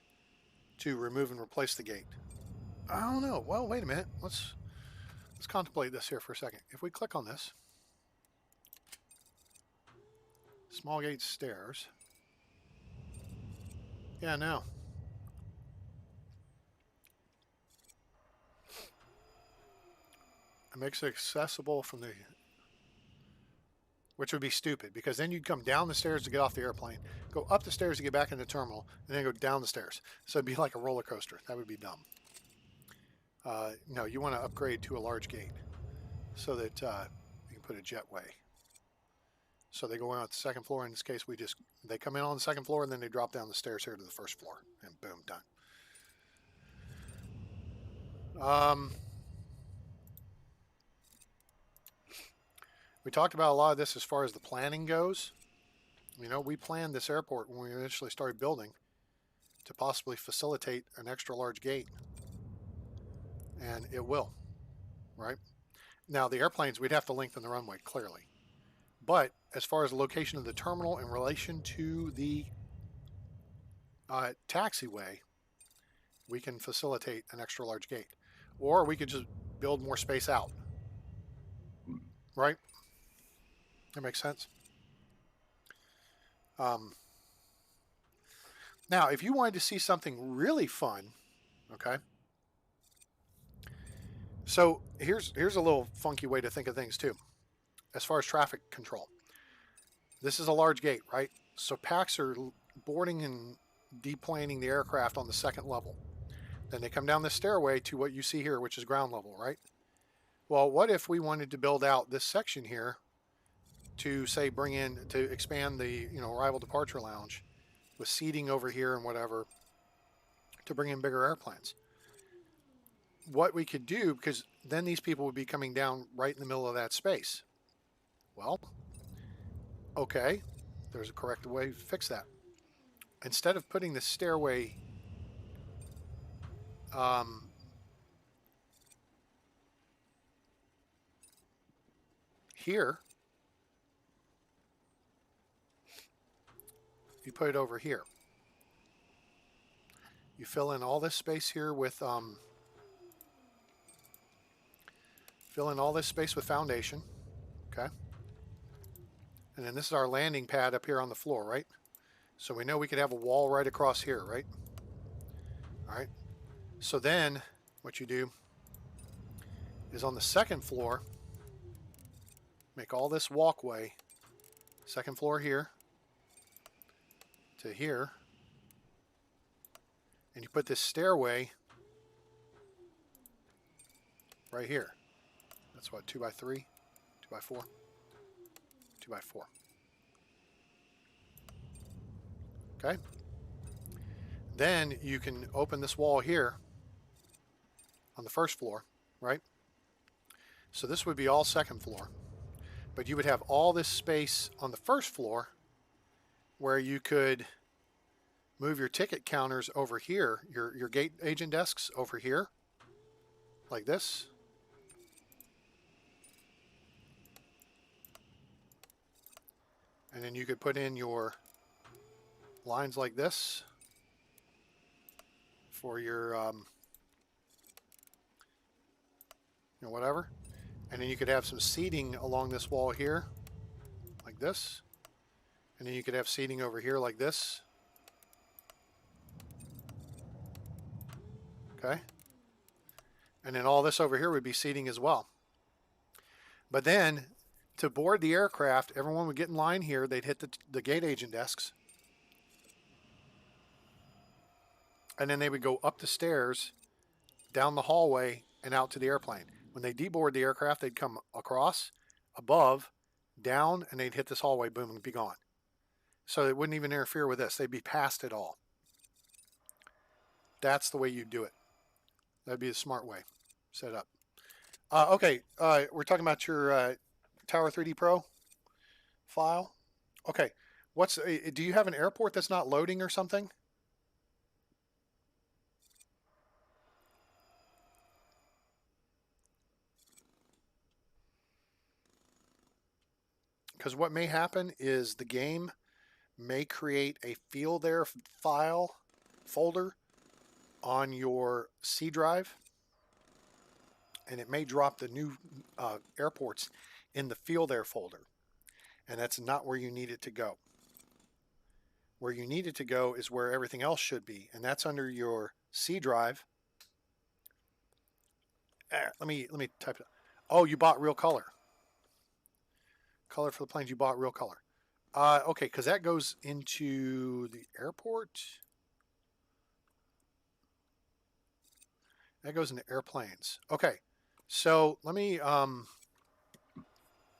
to remove and replace the gate. I don't know. Well, wait a minute. Let's contemplate this here for a second. If we click on this, small gate stairs. Yeah, no. It makes it accessible from the, which would be stupid because then you'd come down the stairs to get off the airplane, go up the stairs to get back in the terminal, and then go down the stairs. So it'd be like a roller coaster. That would be dumb. No, you want to upgrade to a large gate so that you can put a jetway. So they go in on the second floor. In this case, they come in on the second floor and then they drop down the stairs here to the first floor, and boom, done. We talked about a lot of this as far as the planning goes. We planned this airport when we initially started building to possibly facilitate an extra large gate. And it will, right? Now, the airplanes, we'd have to lengthen the runway, clearly. But as far as the location of the terminal in relation to the taxiway, we can facilitate an extra large gate. Or we could just build more space out, right? That makes sense. Now, if you wanted to see something really fun, okay? So here's a little funky way to think of things too. As far as traffic control, this is a large gate, right? So PACs are boarding and deplaning the aircraft on the second level. Then they come down the stairway to what you see here, which is ground level, right? Well, what if we wanted to build out this section here to, say, expand the arrival departure lounge with seating over here and whatever to bring in bigger airplanes? What we could do, because then these people would be coming down right in the middle of that space. Well, okay, there's a correct way to fix that. Instead of putting the stairway here, you put it over here. You fill in all this space here with foundation, okay? And then this is our landing pad up here on the floor, right? So we know we could have a wall right across here, right? All right. So then what you do is on the second floor, make all this walkway, second floor here to here, and you put this stairway right here. That's what, 2 by 3? 2x4. 2x4. Okay. Then you can open this wall here on the first floor, right? So this would be all second floor. But you would have all this space on the first floor where you could move your ticket counters over here, your gate agent desks over here, like this. And then you could put in your lines like this for your, whatever. And then you could have some seating along this wall here, like this. And then you could have seating over here like this. Okay. And then all this over here would be seating as well. But then, to board the aircraft, everyone would get in line here. They'd hit the gate agent desks. And then they would go up the stairs, down the hallway, and out to the airplane. When they deboard the aircraft, they'd come across, above, down, and they'd hit this hallway, boom, and be gone. So it wouldn't even interfere with this. They'd be past it all. That's the way you do it. That'd be a smart way. Set up. Okay, we're talking about your Tower 3D Pro file. Okay, do you have an airport that's not loading or something? Because what may happen is the game may create a field there file folder on your C drive, and it may drop the new airports in the field there folder, and that's not where you need it to go. Where you need it to go is where everything else should be, and that's under your C drive. Let me type it. Oh, you bought real color. Color for the planes, you bought real color. Okay, because that goes into the airport. That goes into airplanes. Okay, so let me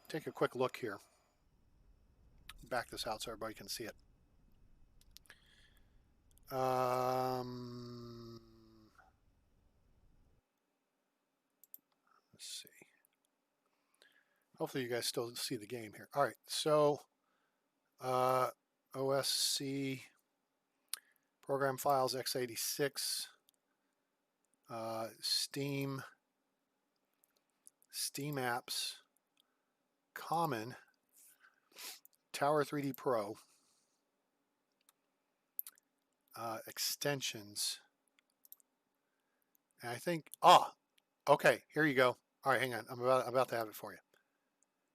take a quick look here. Back this out so everybody can see it. Let's see. Hopefully you guys still see the game here. All right, so OSC program files x86, Steam apps, common, Tower 3D Pro, extensions, and I think, okay, here you go. All right, hang on, I'm about to have it for you.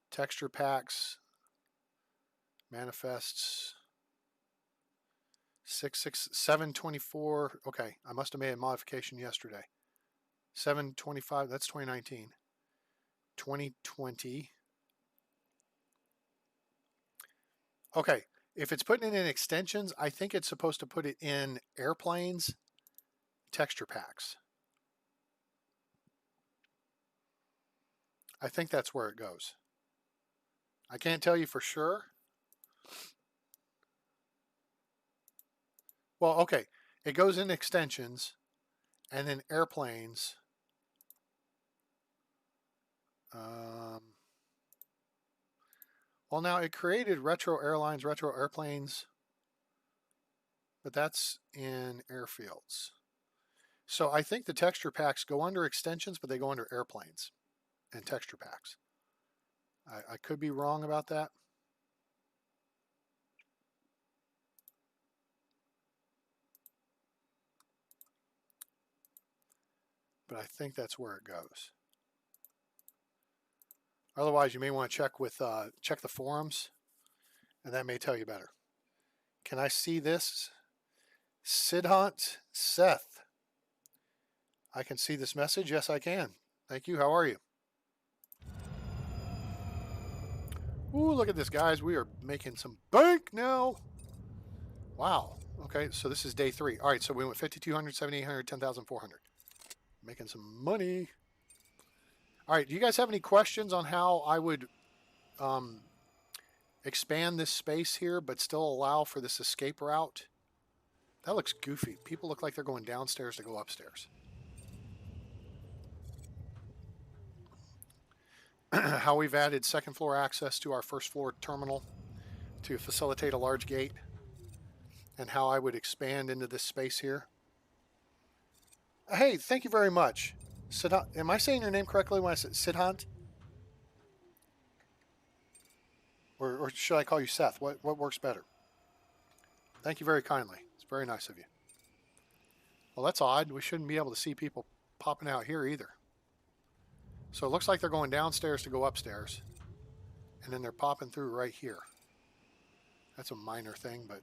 Texture packs, manifests, 724. Okay, I must have made a modification yesterday. 725, that's 2019. 2020. Okay, if it's putting it in extensions, I think it's supposed to put it in airplanes, texture packs. I think that's where it goes. I can't tell you for sure. Well, okay, it goes in extensions and then airplanes. Well, now it created retro airlines, retro airplanes, but that's in airfields. So I think the texture packs go under extensions, but they go under airplanes and texture packs. I could be wrong about that. But I think that's where it goes. Otherwise, you may want to check the forums, and that may tell you better. Can I see this? Sidhant Seth. I can see this message. Yes, I can. Thank you. How are you? Ooh, look at this, guys. We are making some bank now. Wow. Okay, so this is day 3. All right, so we went 5,200, 7,800, 10,400. Making some money. All right, do you guys have any questions on how I would expand this space here, but still allow for this escape route. That looks goofy. People look like they're going downstairs to go upstairs. How we've added second floor access to our first floor terminal to facilitate a large gate, and how I would expand into this space here. Hey, thank you very much. Am I saying your name correctly when I said Sidhant? Or should I call you Seth? What works better? Thank you very kindly. It's very nice of you. Well, that's odd. We shouldn't be able to see people popping out here either. So it looks like they're going downstairs to go upstairs. And then they're popping through right here. That's a minor thing, but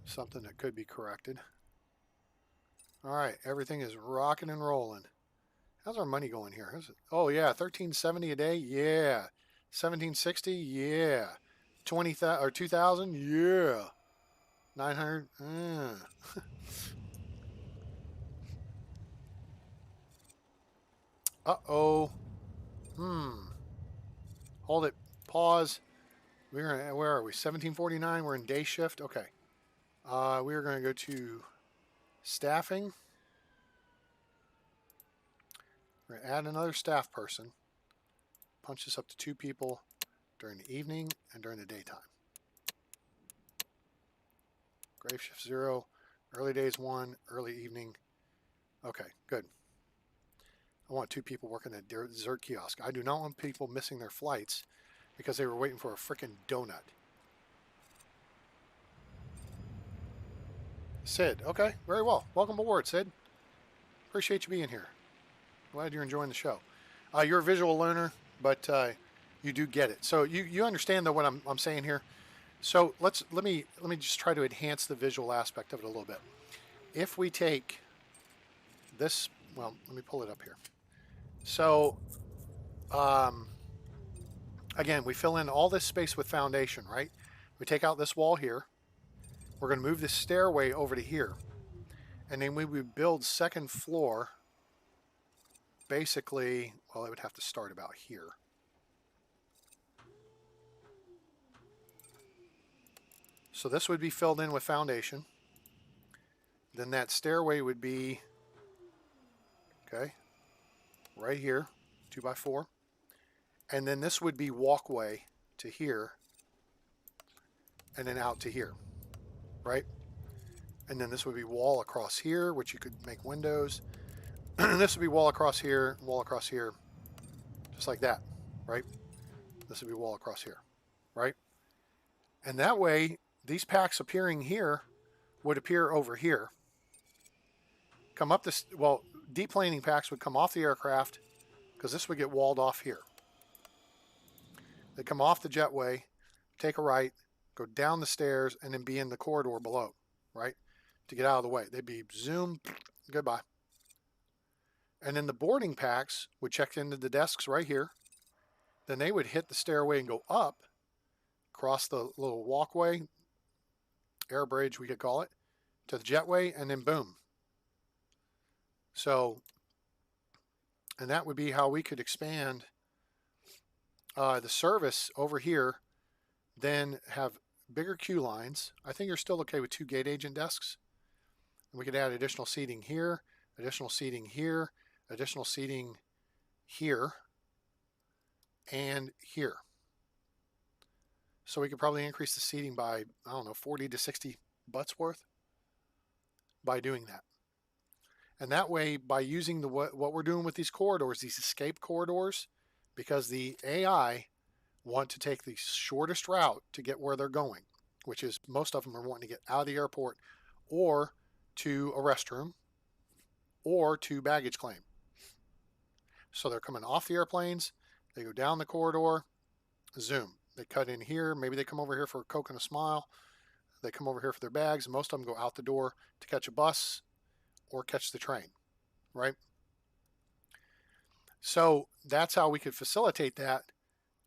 something that could be corrected. All right, everything is rocking and rolling. How's our money going here? Oh yeah, $13.70 a day. Yeah, $17.60. Yeah, 20,000 or 2,000. Yeah, 900. Uh-oh. Hold it. Pause. Where are we? 1749. We're in day shift. Okay. We are going to go to staffing. We're going to add another staff person. Punch this up to 2 people during the evening and during the daytime. Grave shift 0. Early days 1. Early evening. Okay, good. I want 2 people working at the dessert kiosk. I do not want people missing their flights because they were waiting for a frickin' donut. Sid, okay, very well. Welcome aboard, Sid. Appreciate you being here. Glad you're enjoying the show. You're a visual learner, but you do get it. So you understand though what I'm saying here. So let me just try to enhance the visual aspect of it a little bit. If we take this, well, let me pull it up here. So again, we fill in all this space with foundation, right? We take out this wall here. We're going to move this stairway over to here. And then we would build second floor. Basically, well, it would have to start about here. So this would be filled in with foundation. Then that stairway would be, okay, right here, 2x4. And then this would be walkway to here. And then out to here, right? And then this would be wall across here, which you could make windows. This would be wall across here, just like that, right? This would be wall across here, right? And that way, these packs appearing here would appear over here. Come up this, well, deplaning packs would come off the aircraft because this would get walled off here. They come off the jetway, take a right, go down the stairs, and then be in the corridor below, right? To get out of the way. They'd be zoom, goodbye. And then the boarding packs would check into the desks right here. Then they would hit the stairway and go up, cross the little walkway, air bridge we could call it, to the jetway, and then boom. So, and that would be how we could expand the service over here, then have bigger queue lines. I think you're still okay with 2 gate agent desks. And we could add additional seating here, additional seating here, additional seating here, and here. So we could probably increase the seating by, I don't know, 40 to 60 butts worth by doing that. And that way, by using what we're doing with these corridors, these escape corridors, because the AI want to take the shortest route to get where they're going, which is most of them are wanting to get out of the airport or to a restroom or to baggage claim. So they're coming off the airplanes, they go down the corridor, zoom. They cut in here, maybe they come over here for a Coke and a smile, they come over here for their bags, and most of them go out the door to catch a bus or catch the train, right? So that's how we could facilitate that,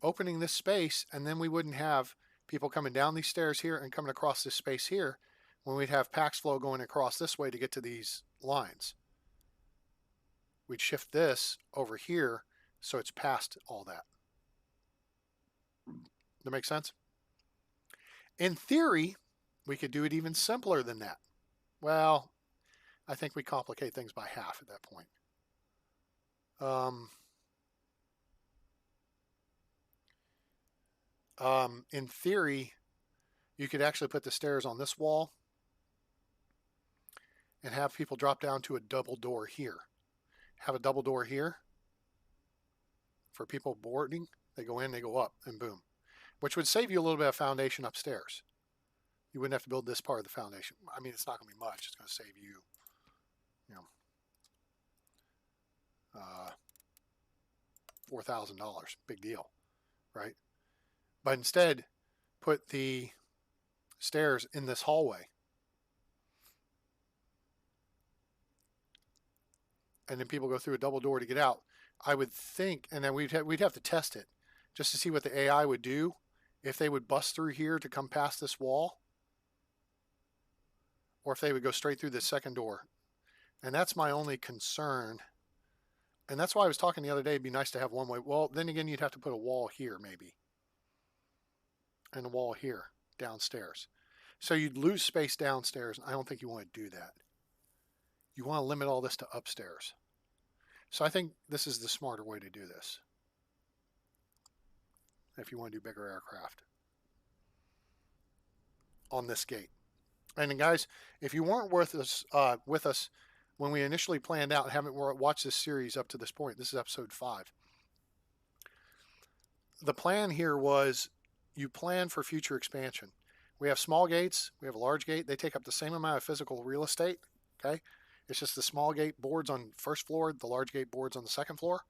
opening this space, and then we wouldn't have people coming down these stairs here and coming across this space here when we'd have PAX flow going across this way to get to these lines. We'd shift this over here So it's past all that. That make sense? In theory, we could do it even simpler than that. Well, I think we complicate things by half at that point. In theory, you could actually put the stairs on this wall and have people drop down to a double door here. Have a double door here for people boarding. They go in, they go up, and boom. Which would save you a little bit of foundation upstairs. You wouldn't have to build this part of the foundation. I mean, it's not going to be much. It's going to save you, $4,000. Big deal, right? But instead, put the stairs in this hallway. And then people go through a double door to get out. I would think, and then we'd have to test it just to see what the AI would do if they would bust through here to come past this wall, or if they would go straight through the second door. And that's my only concern. And that's why I was talking the other day, it'd be nice to have one way. Well, then again, you'd have to put a wall here maybe, and a wall here downstairs. So you'd lose space downstairs. I don't think you want to do that. You want to limit all this to upstairs. So I think this is the smarter way to do this, if you want to do bigger aircraft on this gate. And then guys, if you weren't with us when we initially planned out and haven't watched this series up to this point, this is episode 5. The plan here was you plan for future expansion. We have small gates, we have a large gate. They take up the same amount of physical real estate, okay? It's just the small gate boards on first floor, the large gate boards on the second floor.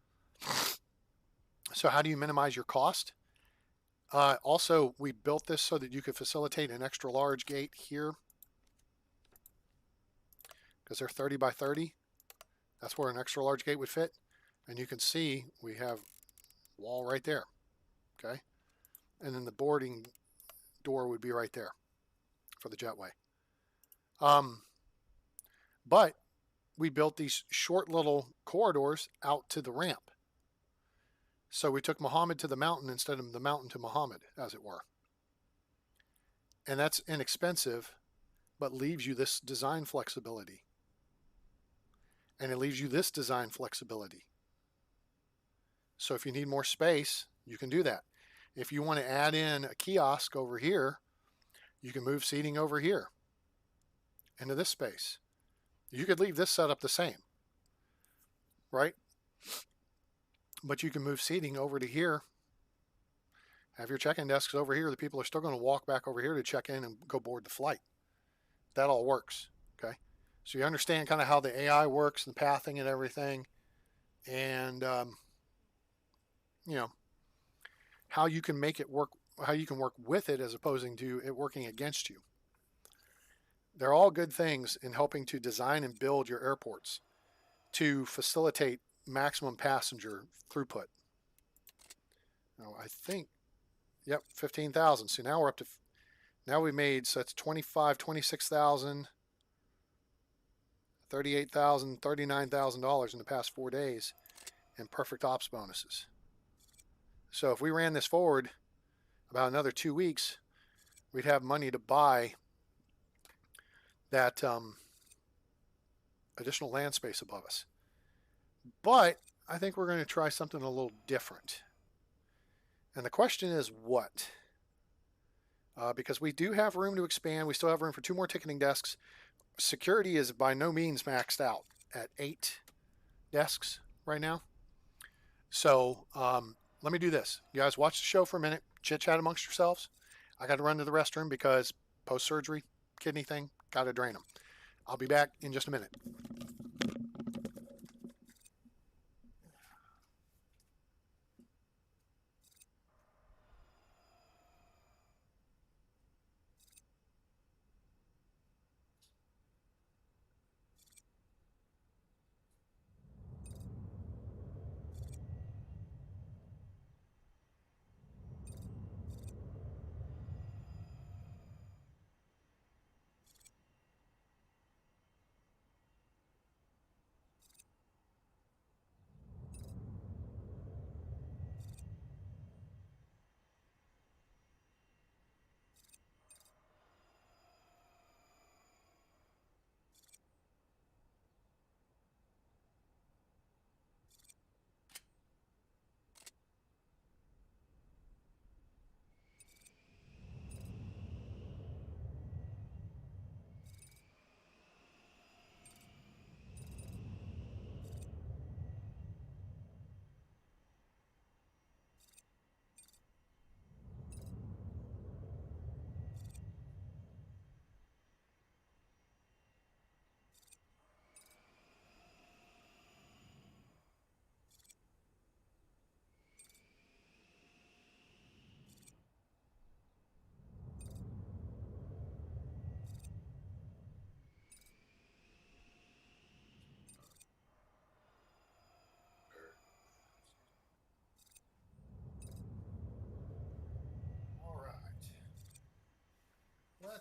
So how do you minimize your cost? Also, we built this so that you could facilitate an extra large gate here, because they're 30 by 30. That's where an extra large gate would fit. And you can see we have wall right there, okay? And then the boarding door would be right there for the jetway. But we built these short little corridors out to the ramp. So we took Muhammad to the mountain instead of the mountain to Muhammad, as it were. And that's inexpensive, but leaves you this design flexibility. And it leaves you this design flexibility. So if you need more space, you can do that. If you want to add in a kiosk over here, you can move seating over here into this space. You could leave this setup the same, right? But you can move seating over to here. Have your check-in desks over here. The people are still going to walk back over here to check in and go board the flight. That all works, okay? So you understand kind of how the AI works, the pathing and everything, and how you can make it work, how you can work with it as opposed to it working against you. They're all good things in helping to design and build your airports to facilitate maximum passenger throughput. Now I think, yep, 15,000. So now we're up to, now we made, so it's 25, 26,000, 38,000, $39,000 in the past 4 days in perfect ops bonuses. So if we ran this forward about another 2 weeks, we'd have money to buy that additional land space above us. But I think we're going to try something a little different. And the question is what? Because we do have room to expand. We still have room for 2 more ticketing desks. Security is by no means maxed out at 8 desks right now. So let me do this. You guys watch the show for a minute. Chit-chat amongst yourselves. I got to run to the restroom because post-surgery, kidney thing, got to drain them. I'll be back in just a minute.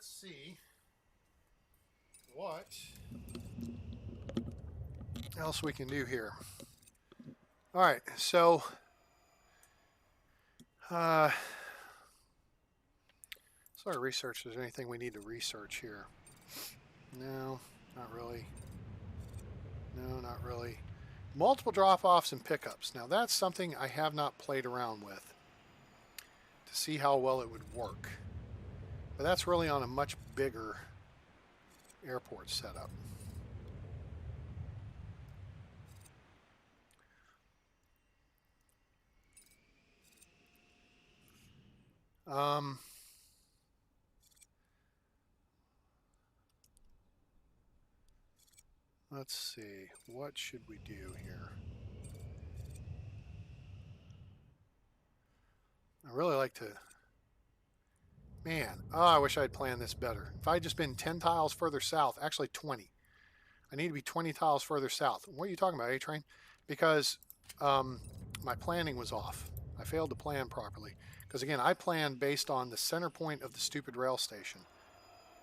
let's see what else we can do here. All right, so sort of research. Is there anything we need to research here? No, not really. No, not really. Multiple drop-offs and pickups. Now that's something I have not played around with to see how well it would work. But that's really on a much bigger airport setup. Let's see. What should we do here? I really like to... Man, I wish I'd planned this better. If I'd just been 10 tiles further south, actually 20. I need to be 20 tiles further south. What are you talking about, A-Train? Because my planning was off. I failed to plan properly. Because again, I planned based on the center point of the stupid rail station.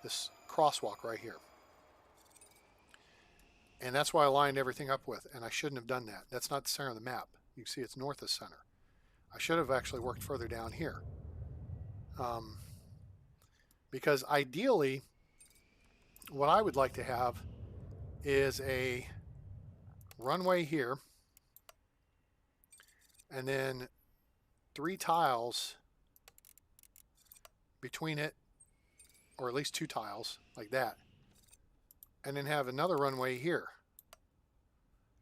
This crosswalk right here. And that's why I lined everything up with. And I shouldn't have done that. That's not the center of the map. You can see it's north of center. I should have actually worked further down here. Because ideally, what I would like to have is a runway here. And then 3 tiles between it, or at least 2 tiles, like that. And then have another runway here.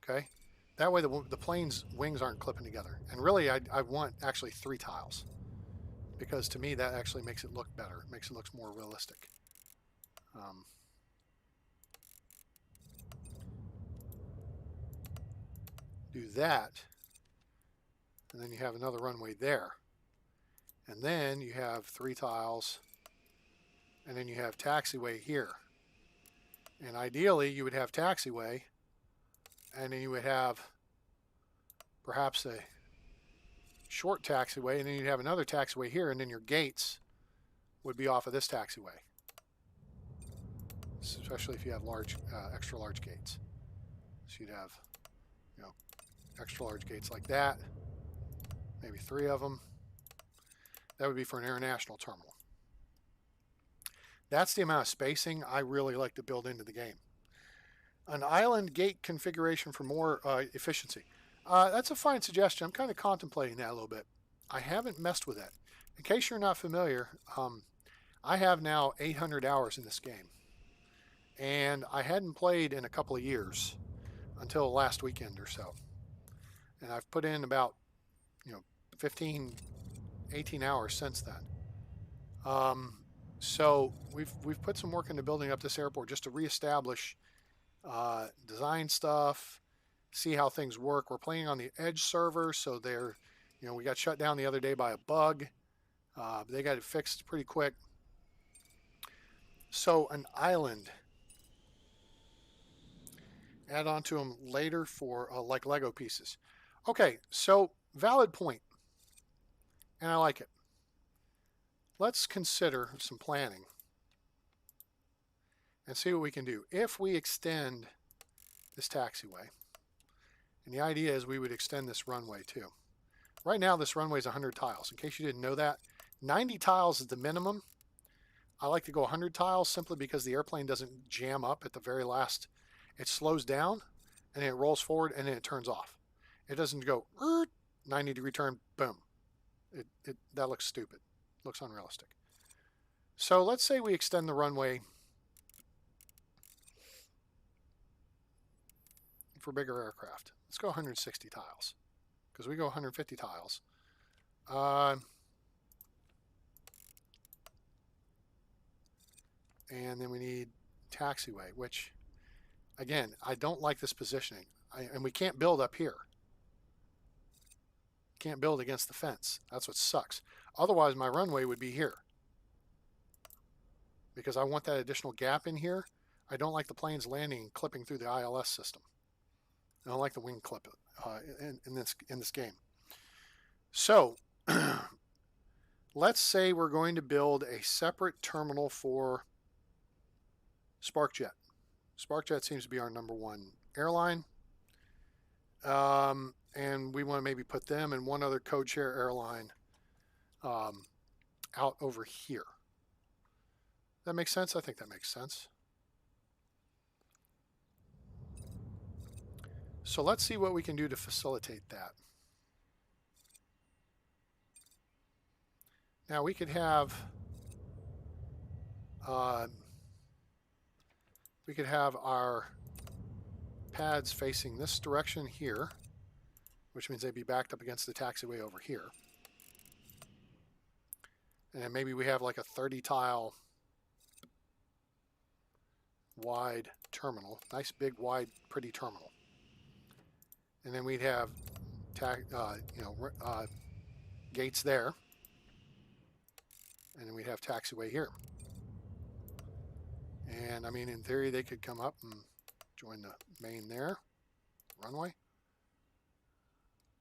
Okay? That way the plane's wings aren't clipping together. And really, I want actually 3 tiles. Because to me, that actually makes it look better. It makes it look more realistic. Do that. And then you have another runway there. And then you have 3 tiles. And then you have taxiway here. And ideally, you would have taxiway. And then you would have perhaps a short taxiway. And then you'd have another taxiway here. And then your gates would be off of this taxiway. Especially if you have large, extra large gates. So you'd have, extra large gates like that. Maybe 3 of them. That would be for an international terminal. That's the amount of spacing I really like to build into the game. An island gate configuration for more efficiency. That's a fine suggestion. I'm kind of contemplating that a little bit. I haven't messed with that. In case you're not familiar, I have now 800 hours in this game. And I hadn't played in a couple of years until last weekend or so. And I've put in about 15, 18 hours since then. So we've put some work into building up this airport just to reestablish design stuff, see how things work. We're playing on the Edge server, so they're, we got shut down the other day by a bug. They got it fixed pretty quick. So an island. Add on to them later for like Lego pieces. Okay, so valid point. And I like it. Let's consider some planning and see what we can do. If we extend this taxiway, and the idea is we would extend this runway too. Right now this runway is 100 tiles. In case you didn't know that, 90 tiles is the minimum. I like to go 100 tiles simply because the airplane doesn't jam up at the very last. It slows down and then it rolls forward and then it turns off. It doesn't go 90-degree turn, boom. That looks stupid. Looks unrealistic. So let's say we extend the runway for bigger aircraft. Let's go 160 tiles because we go 150 tiles. And then we need taxiway, which, again, I don't like this positioning. And we can't build up here. Can't build against the fence. That's what sucks. Otherwise, my runway would be here. Because I want that additional gap in here. I don't like the planes landing and clipping through the ILS system. I don't like the wing clip in this game. So, let's say we're going to build a separate terminal for SparkJet. SparkJet seems to be our #1 airline. And we want to maybe put them and one other code share airline out over here. That makes sense? I think that makes sense. So let's see what we can do to facilitate that. Now we could have our pads facing this direction here, which means they'd be backed up against the taxiway over here. And maybe we have like a 30 tile wide terminal, nice big wide pretty terminal. And then we'd have gates there, and then we'd have taxiway here. And I mean, in theory, they could come up and join the main there, runway,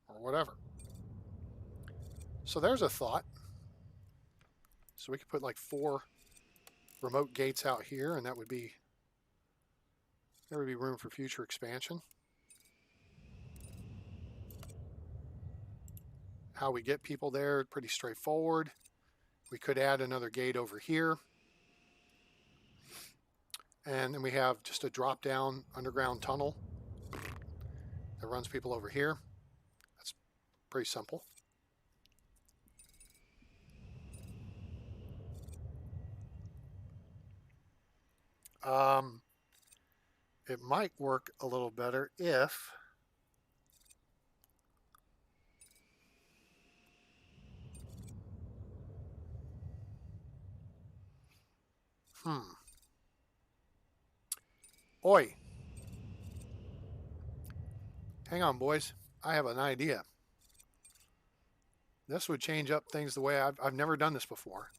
or whatever. So there's a thought. So we could put like 4 remote gates out here, and there would be room for future expansion. How we get people there, pretty straightforward. We could add another gate over here. And then we have just a drop down underground tunnel that runs people over here. That's pretty simple. It might work a little better if Oi. Hang on, boys. I have an idea. This would change up things the way I've never done this before,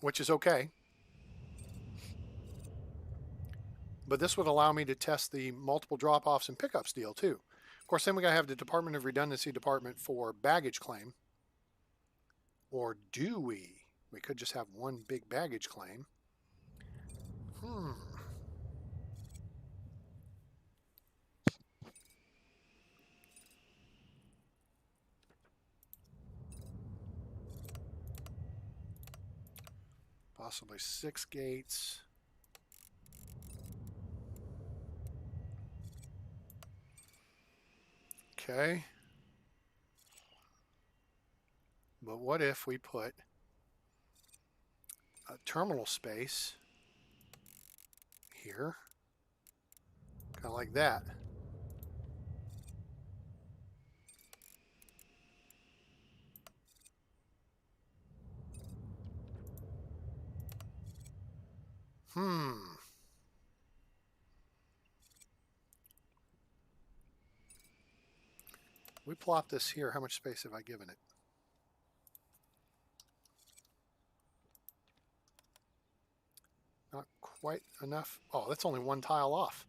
which is okay. But this would allow me to test the multiple drop-offs and pickups deal too. Of course, then we gotta have the Department of Redundancy department for baggage claim. Or do we? We could just have one big baggage claim. Possibly 6 gates. Okay. But what if we put a terminal space here, kind of like that. We plop this here. How much space have I given it? Not quite enough. Oh, that's only 1 tile off.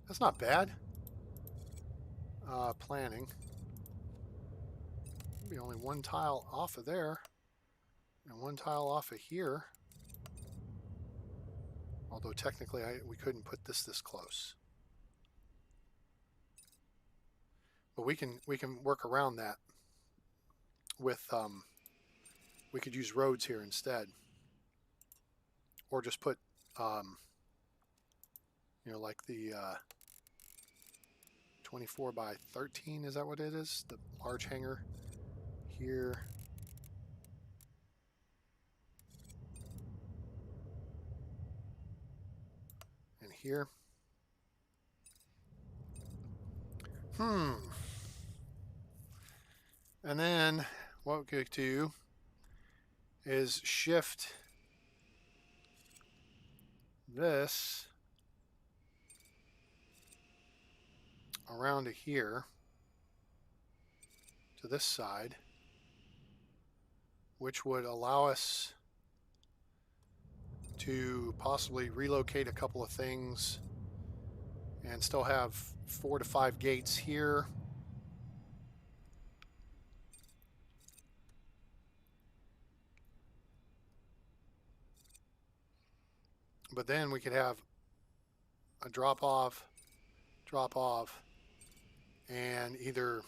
That's not bad. Planning. Maybe only 1 tile off of there. And 1 tile off of here. Although technically we couldn't put this close. But we can work around that with we could use roads here instead, or just put like the 24 by 13, is that what it is? The large hangar here. And here. And then what we could do is shift this around to here, to this side, which would allow us to possibly relocate a couple of things and still have 4 to 5 gates here. But then we could have a drop off, and either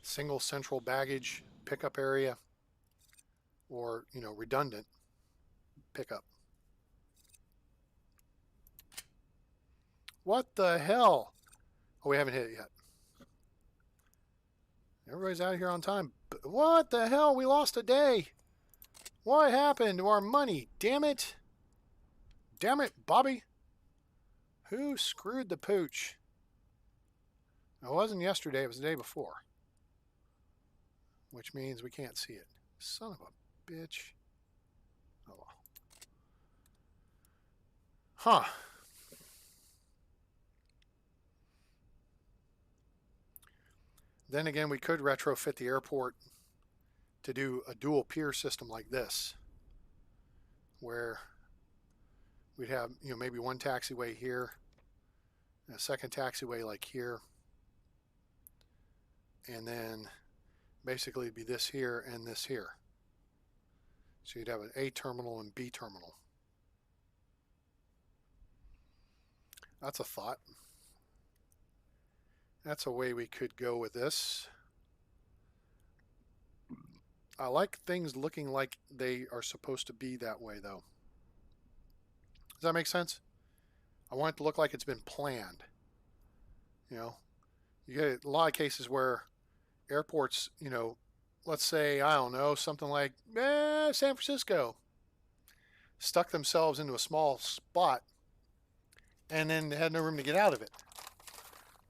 single central baggage pickup area or, redundant pickup. What the hell? Oh, we haven't hit it yet. Everybody's out of here on time. But what the hell? We lost a day. What happened to our money? Damn it. Damn it, Bobby. Who screwed the pooch? It wasn't yesterday. It was the day before. Which means we can't see it. Son of a bitch. Oh, well. Huh. Then again, we could retrofit the airport to do a dual pier system like this, where we'd have, maybe one taxiway here, and a second taxiway like here, and then basically it'd be this here and this here. So you'd have an A terminal and B terminal. That's a thought. That's a way we could go with this. I like things looking like they are supposed to be that way, though. Does that make sense? I want it to look like it's been planned. You get a lot of cases where airports, let's say, I don't know, something like San Francisco, stuck themselves into a small spot, and then they had no room to get out of it.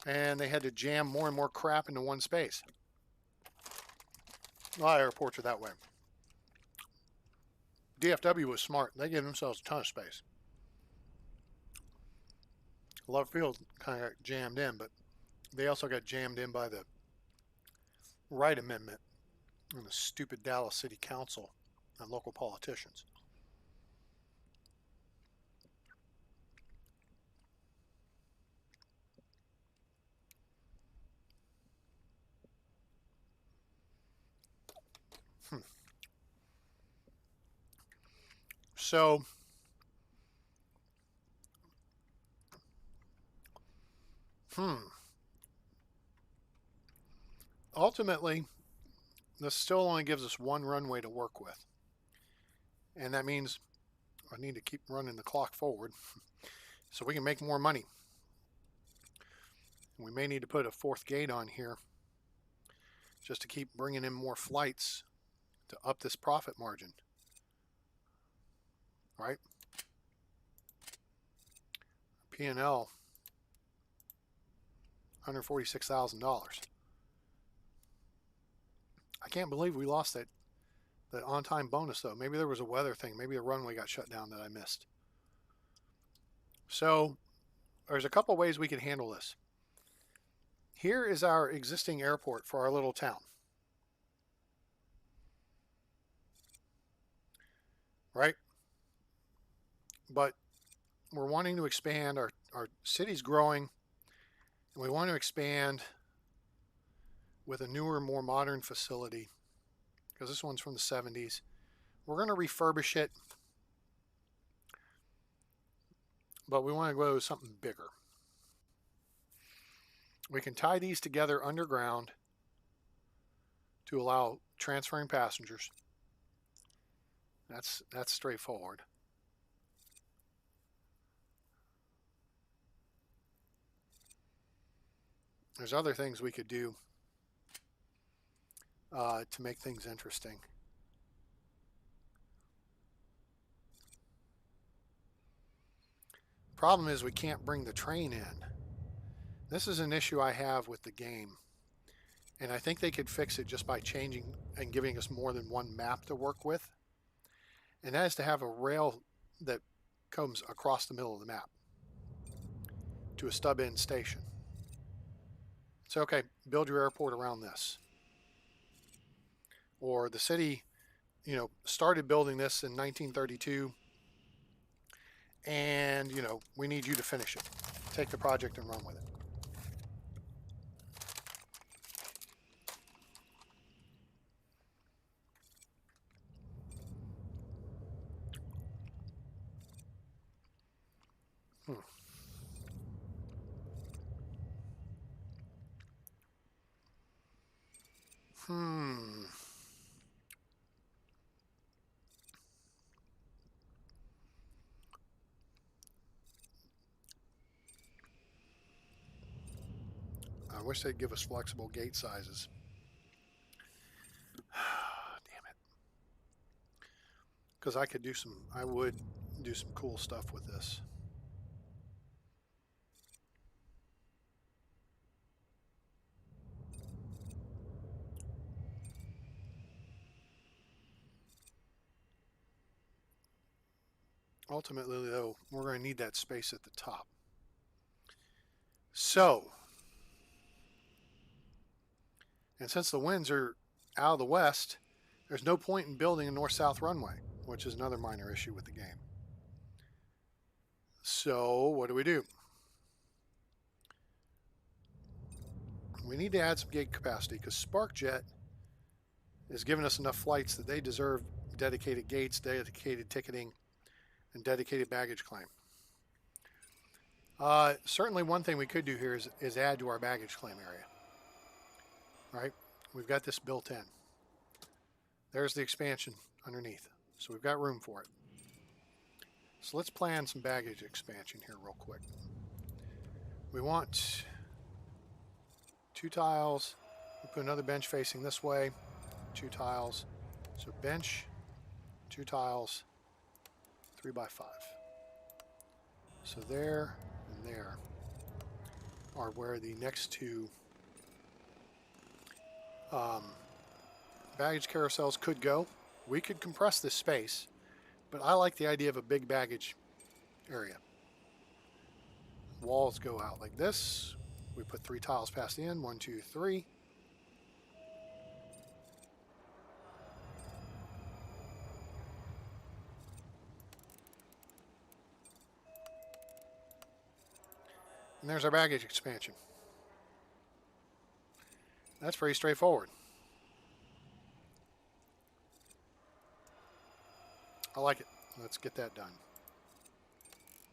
And they had to jam more and more crap into one space. A lot of airports are that way. DFW was smart. They gave themselves a ton of space. Love Field kind of got jammed in, but they also got jammed in by the Wright Amendment and the stupid Dallas City Council and local politicians. So, ultimately, this still only gives us one runway to work with. And that means I need to keep running the clock forward so we can make more money. We may need to put a fourth gate on here just to keep bringing in more flights to up this profit margin. Right? P&L, $146,000. I can't believe we lost that on-time bonus, though. Maybe there was a weather thing. Maybe the runway got shut down that I missed. So there's a couple ways we can handle this. Here is our existing airport for our little town. Right? But we're wanting to expand. Our city's growing, and we want to expand with a newer, more modern facility, because this one's from the 70s. We're going to refurbish it, but we want to go with something bigger. We can tie these together underground to allow transferring passengers. That's straightforward. There's other things we could do to make things interesting. Problem is we can't bring the train in. This is an issue I have with the game, and I think they could fix it just by changing and giving us more than one map to work with, and that is to have a rail that comes across the middle of the map to a stub-in station. So, okay, build your airport around this. Or the city, started building this in 1932, and, we need you to finish it. Take the project and run with it. I wish they'd give us flexible gate sizes. Damn it. Because I would do some cool stuff with this. Ultimately, though, we're going to need that space at the top. So, and since the winds are out of the west, there's no point in building a north-south runway, which is another minor issue with the game. So, what do? We need to add some gate capacity because SparkJet is giving us enough flights that they deserve dedicated gates, dedicated ticketing, and dedicated baggage claim. Certainly one thing we could do here is add to our baggage claim area. Right? We've got this built in. There's the expansion underneath. So we've got room for it. So let's plan some baggage expansion here real quick. We want 2 tiles. We'll put another bench facing this way. 2 tiles. So bench, 2 tiles, 3 by 5. So there and there are where the next 2 baggage carousels could go. We could compress this space, but I like the idea of a big baggage area. Walls go out like this. We put 3 tiles past the end. 1, 2, 3. And there's our baggage expansion. That's pretty straightforward. I like it. Let's get that done.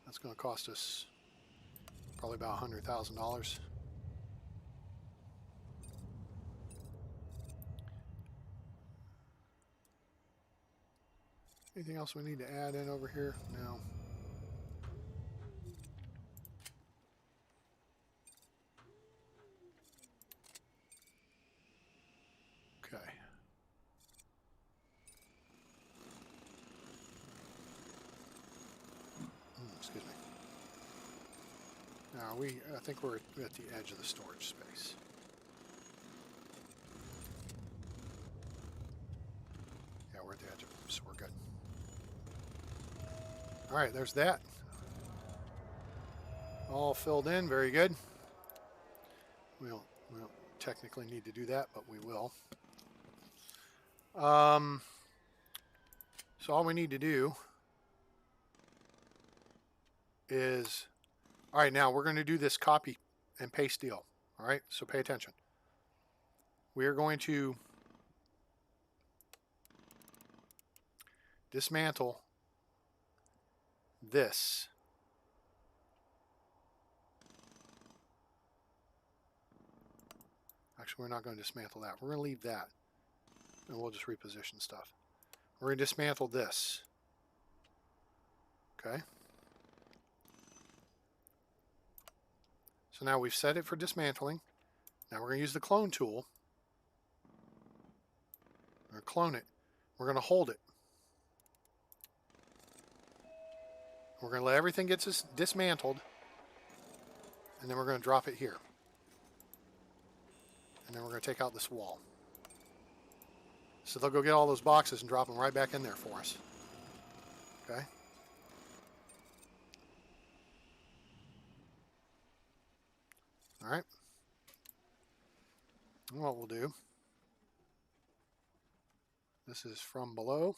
That's going to cost us probably about $100,000. Anything else we need to add in over here? No. Okay. Excuse me. Now I think we're at the edge of the storage space. Yeah, we're at the edge of it, so we're good. All right, there's that. All filled in, very good. We don't technically need to do that, but we will. So all we need to do is, all right, now we're going to do this copy and paste deal. All right, so pay attention. We are going to dismantle this. Actually, we're not going to dismantle that. We're going to leave that, and we'll just reposition stuff. We're going to dismantle this. Okay. So now we've set it for dismantling. Now we're going to use the clone tool. We're going to clone it. We're going to hold it. We're going to let everything get dismantled, and then we're going to drop it here. And then we're going to take out this wall. So they'll go get all those boxes and drop them right back in there for us. Okay? All right. And what we'll do, this is from below.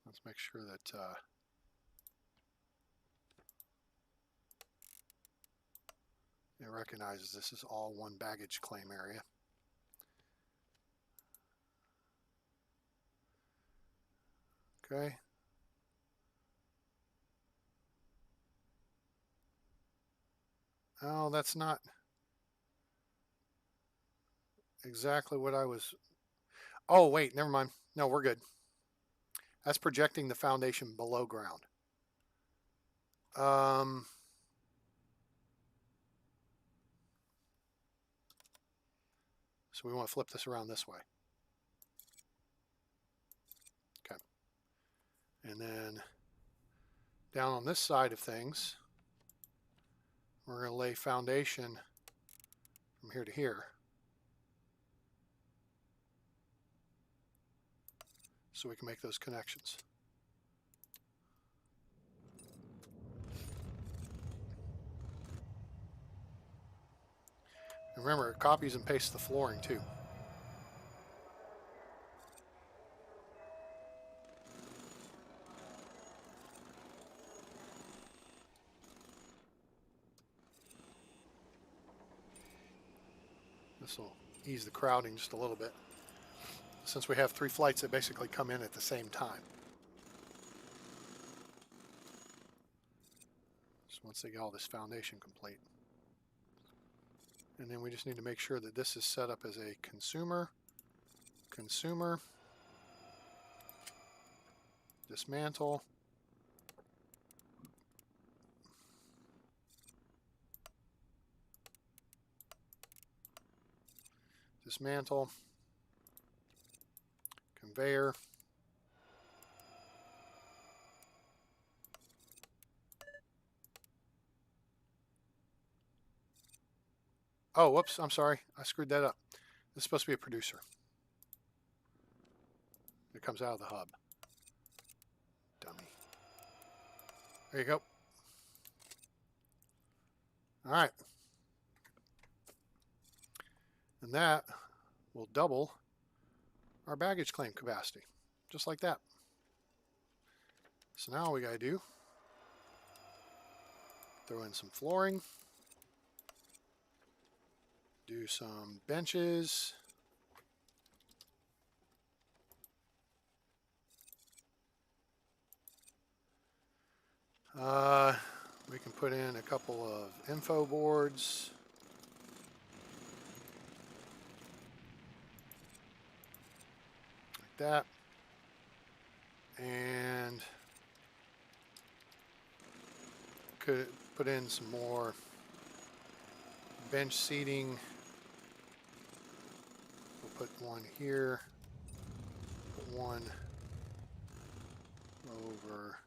Let's make sure that it recognizes this is all one baggage claim area. Okay. Oh, that's not exactly what I was. Oh, wait, never mind. No, we're good. That's projecting the foundation below ground. So we want to flip this around this way. Okay. And then down on this side of things, we're going to lay foundation from here to here. So we can make those connections. And remember, it copies and pastes the flooring too. This will ease the crowding just a little bit, since we have 3 flights that basically come in at the same time. So once they get all this foundation complete. And then we just need to make sure that this is set up as a consumer, dismantle, dismantle, conveyor, oh, whoops, I'm sorry, I screwed that up. This is supposed to be a producer. It comes out of the hub. Dummy. There you go. All right. And that will double our baggage claim capacity, just like that. So now all we got to do, throw in some flooring, do some benches, we can put in a couple of info boards. Like that. And could put in some more bench seating. We'll put one here, put one over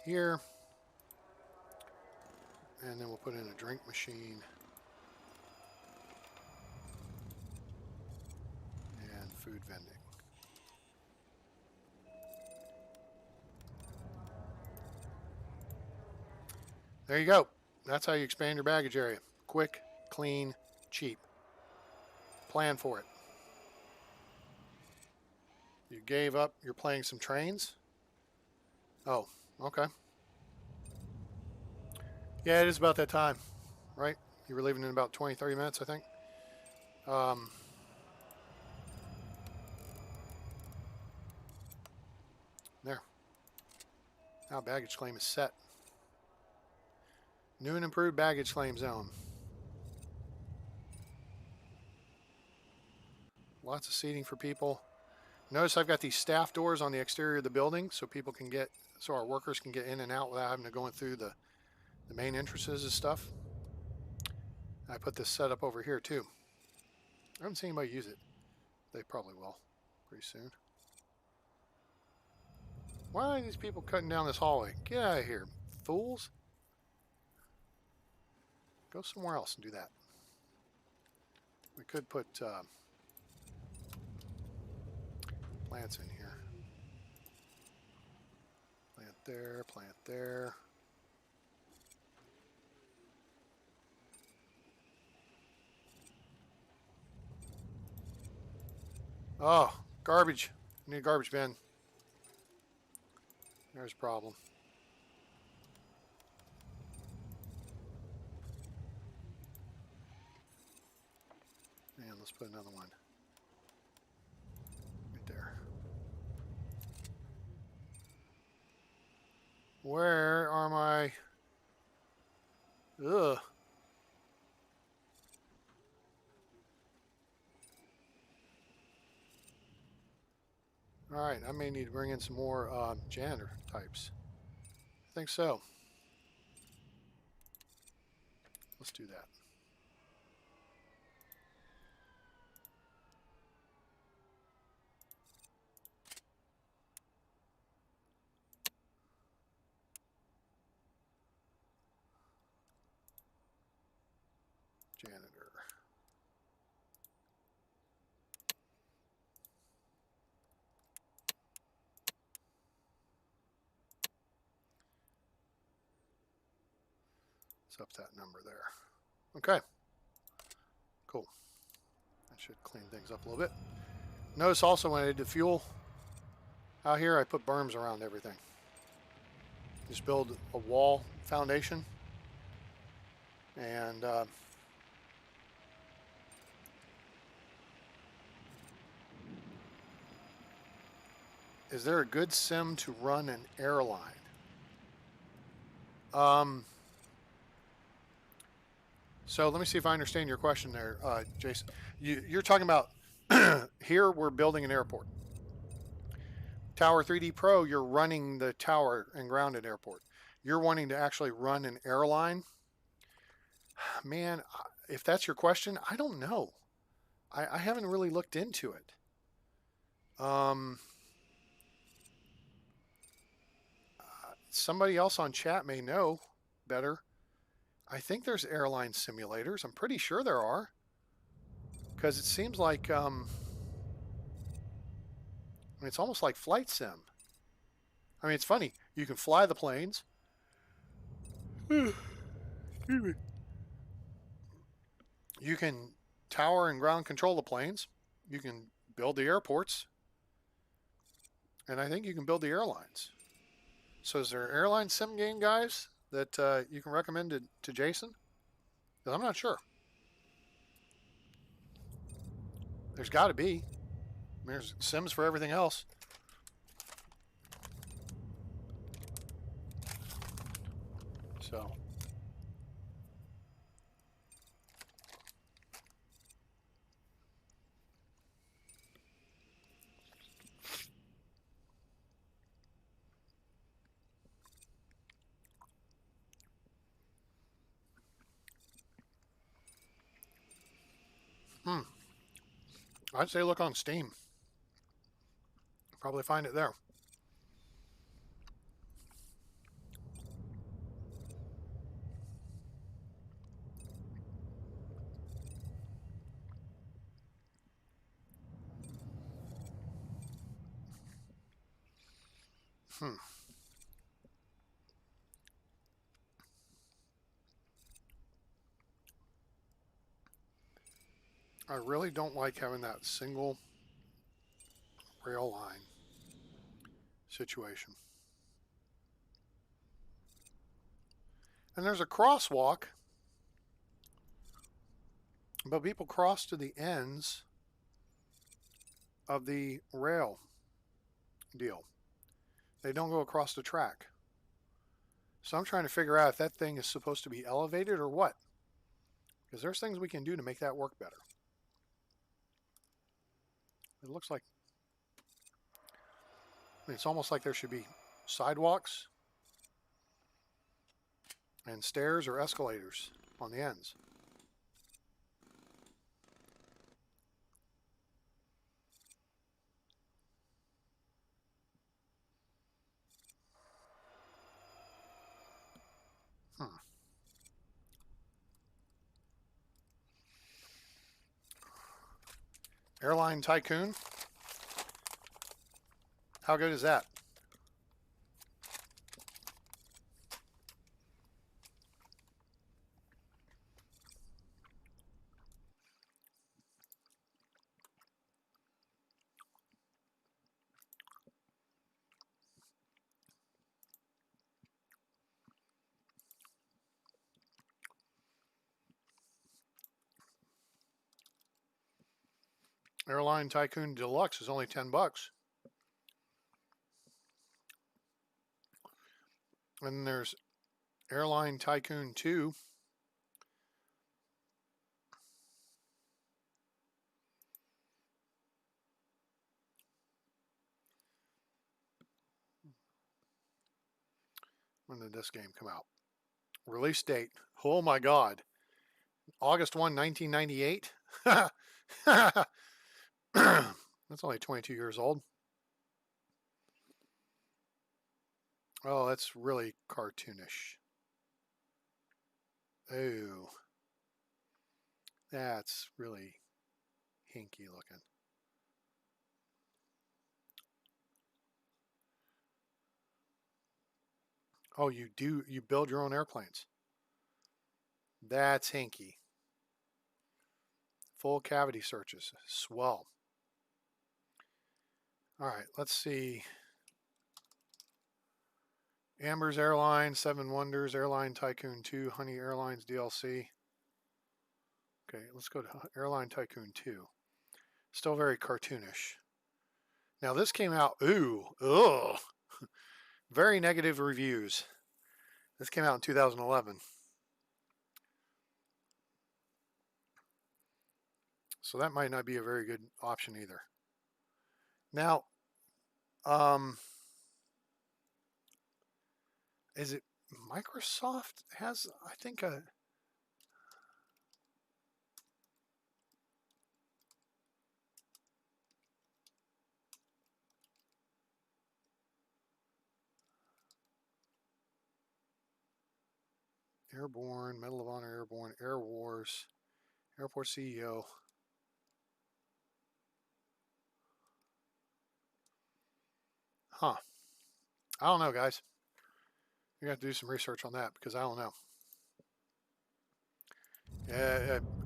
here, and then we'll put in a drink machine and food vending. There you go. That's how you expand your baggage area. Quick, clean, cheap. Plan for it. You gave up, you're playing some trains? Oh, okay. Yeah, it is about that time, right? You were leaving in about 20, 30 minutes, I think. There. Now baggage claim is set. New and improved baggage claim zone. Lots of seating for people. Notice I've got these staff doors on the exterior of the building so people can get, so our workers can get in and out without having to go in through the main entrances and stuff. I put this setup over here too. I haven't seen anybody use it. They probably will pretty soon. Why are these people cutting down this hallway? Get out of here, fools. Go somewhere else and do that. We could put plants in here. Plant there, plant there. Oh, garbage. Need a garbage bin. There's a problem. And let's put another one right there. Where are my... Ugh. right, I may need to bring in some more janitor types. I think so. Let's do that. Janitor. Let's up that number there. Okay. Cool. That should clean things up a little bit. Notice also when I did the fuel out here, I put berms around everything. Just build a wall foundation. And is there a good sim to run an airline? So let me see if I understand your question there, Jason. You're talking about here we're building an airport. Tower 3D Pro, you're running the tower and grounded airport. You're wanting to actually run an airline? Man, if that's your question, I don't know. I haven't really looked into it. Somebody else on chat may know better. I think there's airline simulators. I'm pretty sure there are. Because it seems like, I mean, it's almost like flight sim. I mean, it's funny. You can fly the planes. You can tower and ground control the planes. You can build the airports. And I think you can build the airlines. So is there an airline sim game, guys, that you can recommend to Jason? Because I'm not sure. There's got to be. There's sims for everything else. So. I'd say look on Steam. Probably find it there. I really don't like having that single rail line situation. And there's a crosswalk, but people cross to the ends of the rail deal. They don't go across the track. So I'm trying to figure out if that thing is supposed to be elevated or what. Because there's things we can do to make that work better. It looks like, I mean, it's almost like there should be sidewalks and stairs or escalators on the ends. Airline Tycoon. How good is that? Airline Tycoon Deluxe is only $10. And then there's Airline Tycoon 2. When did this game come out? Release date. Oh my God. August 1, 1998. That's only 22 years old. Oh, that's really cartoonish. Oh, that's really hinky looking. Oh, you build your own airplanes. That's hinky. Full cavity searches. Swell. All right, let's see. Amber's Airlines, Seven Wonders, Airline Tycoon 2, Honey Airlines DLC. Okay, let's go to Airline Tycoon 2. Still very cartoonish. Now this came out, ugh, very negative reviews. This came out in 2011. So that might not be a very good option either. Now, is it Microsoft has, I think, a Airborne, Medal of Honor Airborne, Air Wars, Airport CEO. Huh. I don't know, guys. You have to do some research on that because I don't know.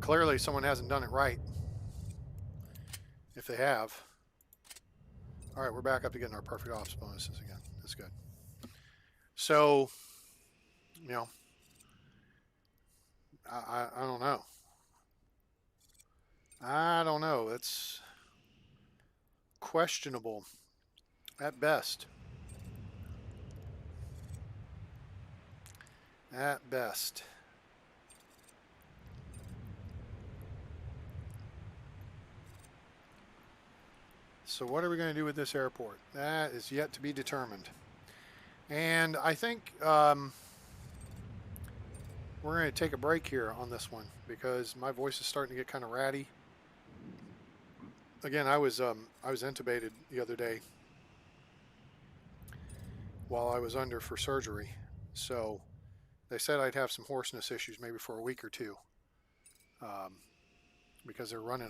Clearly, someone hasn't done it right. If they have. All right, we're back up to getting our perfect ops bonuses again. That's good. So, you know, I don't know. I don't know. It's questionable at best. At best. So what are we going to do with this airport? That is yet to be determined. And I think we're going to take a break here on this one because my voice is starting to get kind of ratty. Again, I was intubated the other day while I was under for surgery. So they said I'd have some hoarseness issues maybe for a week or two because they're running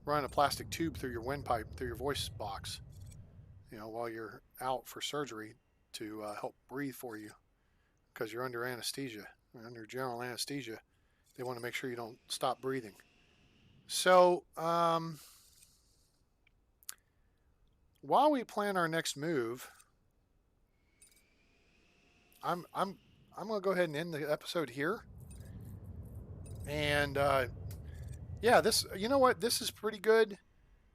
a plastic tube through your windpipe, through your voice box, while you're out for surgery to help breathe for you because you're under anesthesia, under general anesthesia. They want to make sure you don't stop breathing. So while we plan our next move, I'm going to go ahead and end the episode here. And yeah, this, you know what? This is pretty good.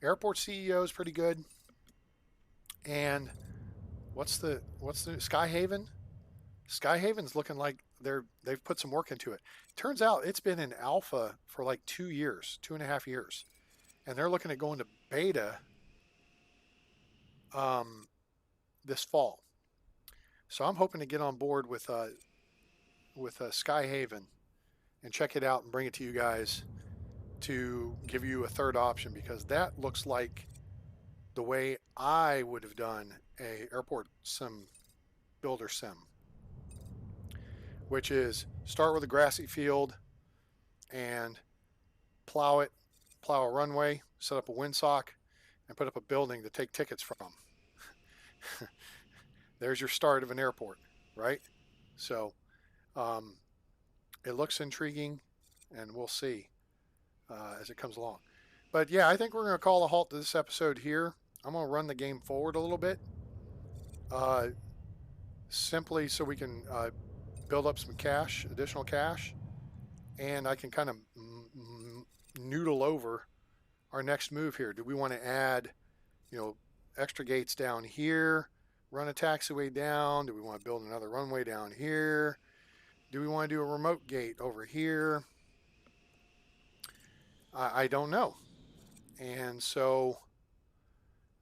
Airport CEO is pretty good. And what's the Skyhaven? Skyhaven's looking like they've put some work into it. Turns out it's been in alpha for like 2 years, 2.5 years. And they're looking at going to beta this fall. So I'm hoping to get on board with Skyhaven and check it out and bring it to you guys to give you a third option, because that looks like the way I would have done a airport sim builder sim, which is start with a grassy field and plow a runway, set up a windsock, and put up a building to take tickets from. There's your start of an airport, right? So it looks intriguing, and we'll see as it comes along. But yeah, I think we're going to call a halt to this episode here. I'm going to run the game forward a little bit, simply so we can build up some cash, additional cash, and I can kind of noodle over our next move here. Do we want to add, extra gates down here, run a taxiway down? Do we want to build another runway down here? Do we want to do a remote gate over here? I don't know. And so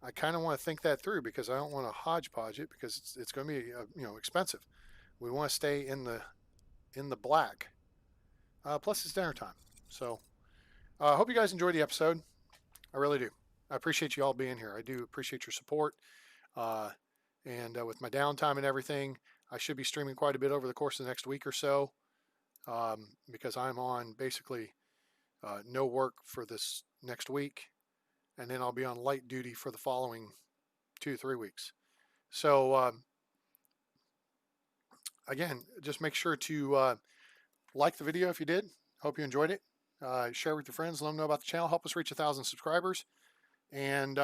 I kind of want to think that through because I don't want to hodgepodge it because it's going to be expensive. We want to stay in the black. Plus, it's dinner time. So I hope you guys enjoyed the episode. I really do. I appreciate you all being here. I do appreciate your support. Uh, and with my downtime and everything, I should be streaming quite a bit over the course of the next week or so because I'm on basically no work for this next week. And then I'll be on light duty for the following 2 to 3 weeks. So, again, just make sure to like the video if you did. Hope you enjoyed it. Share with your friends. Let them know about the channel. Help us reach 1,000 subscribers. And,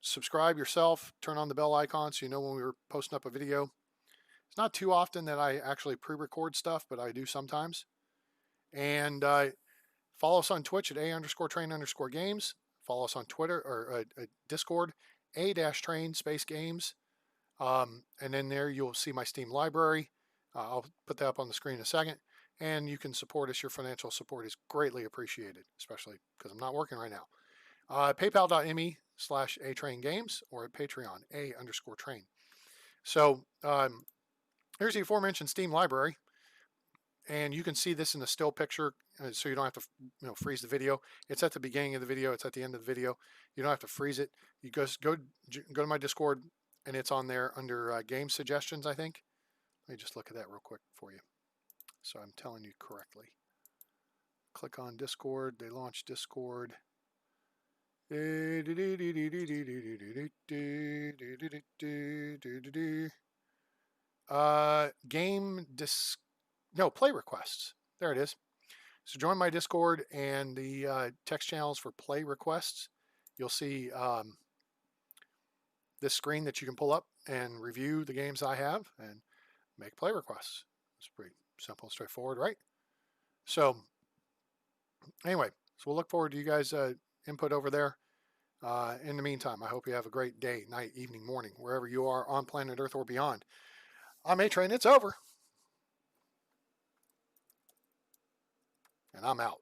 subscribe yourself. Turn on the bell icon so you know when we're posting up a video. It's not too often that I actually pre-record stuff, but I do sometimes. And follow us on Twitch at _train_games. Follow us on Twitter or Discord, _train games. And then there you'll see my Steam library. I'll put that up on the screen in a second. And you can support us. Your financial support is greatly appreciated, especially because I'm not working right now. PayPal.me/atraingames or at Patreon, _train. So here's the aforementioned Steam library. And you can see this in the still picture, so you don't have to freeze the video. It's at the beginning of the video. It's at the end of the video. You don't have to freeze it. You just go to my Discord, and it's on there under game suggestions, I think. Let me just look at that real quick for you, so I'm telling you correctly. Click on Discord. They launch Discord. Play requests. There it is. So join my Discord and the text channels for play requests. You'll see this screen that you can pull up and review the games I have and make play requests. It's pretty simple and straightforward, right? So anyway, so we'll look forward to you guys' input over there. In the meantime, I hope you have a great day, night, evening, morning, wherever you are on planet Earth or beyond. I'm A-Train. It's over. And I'm out.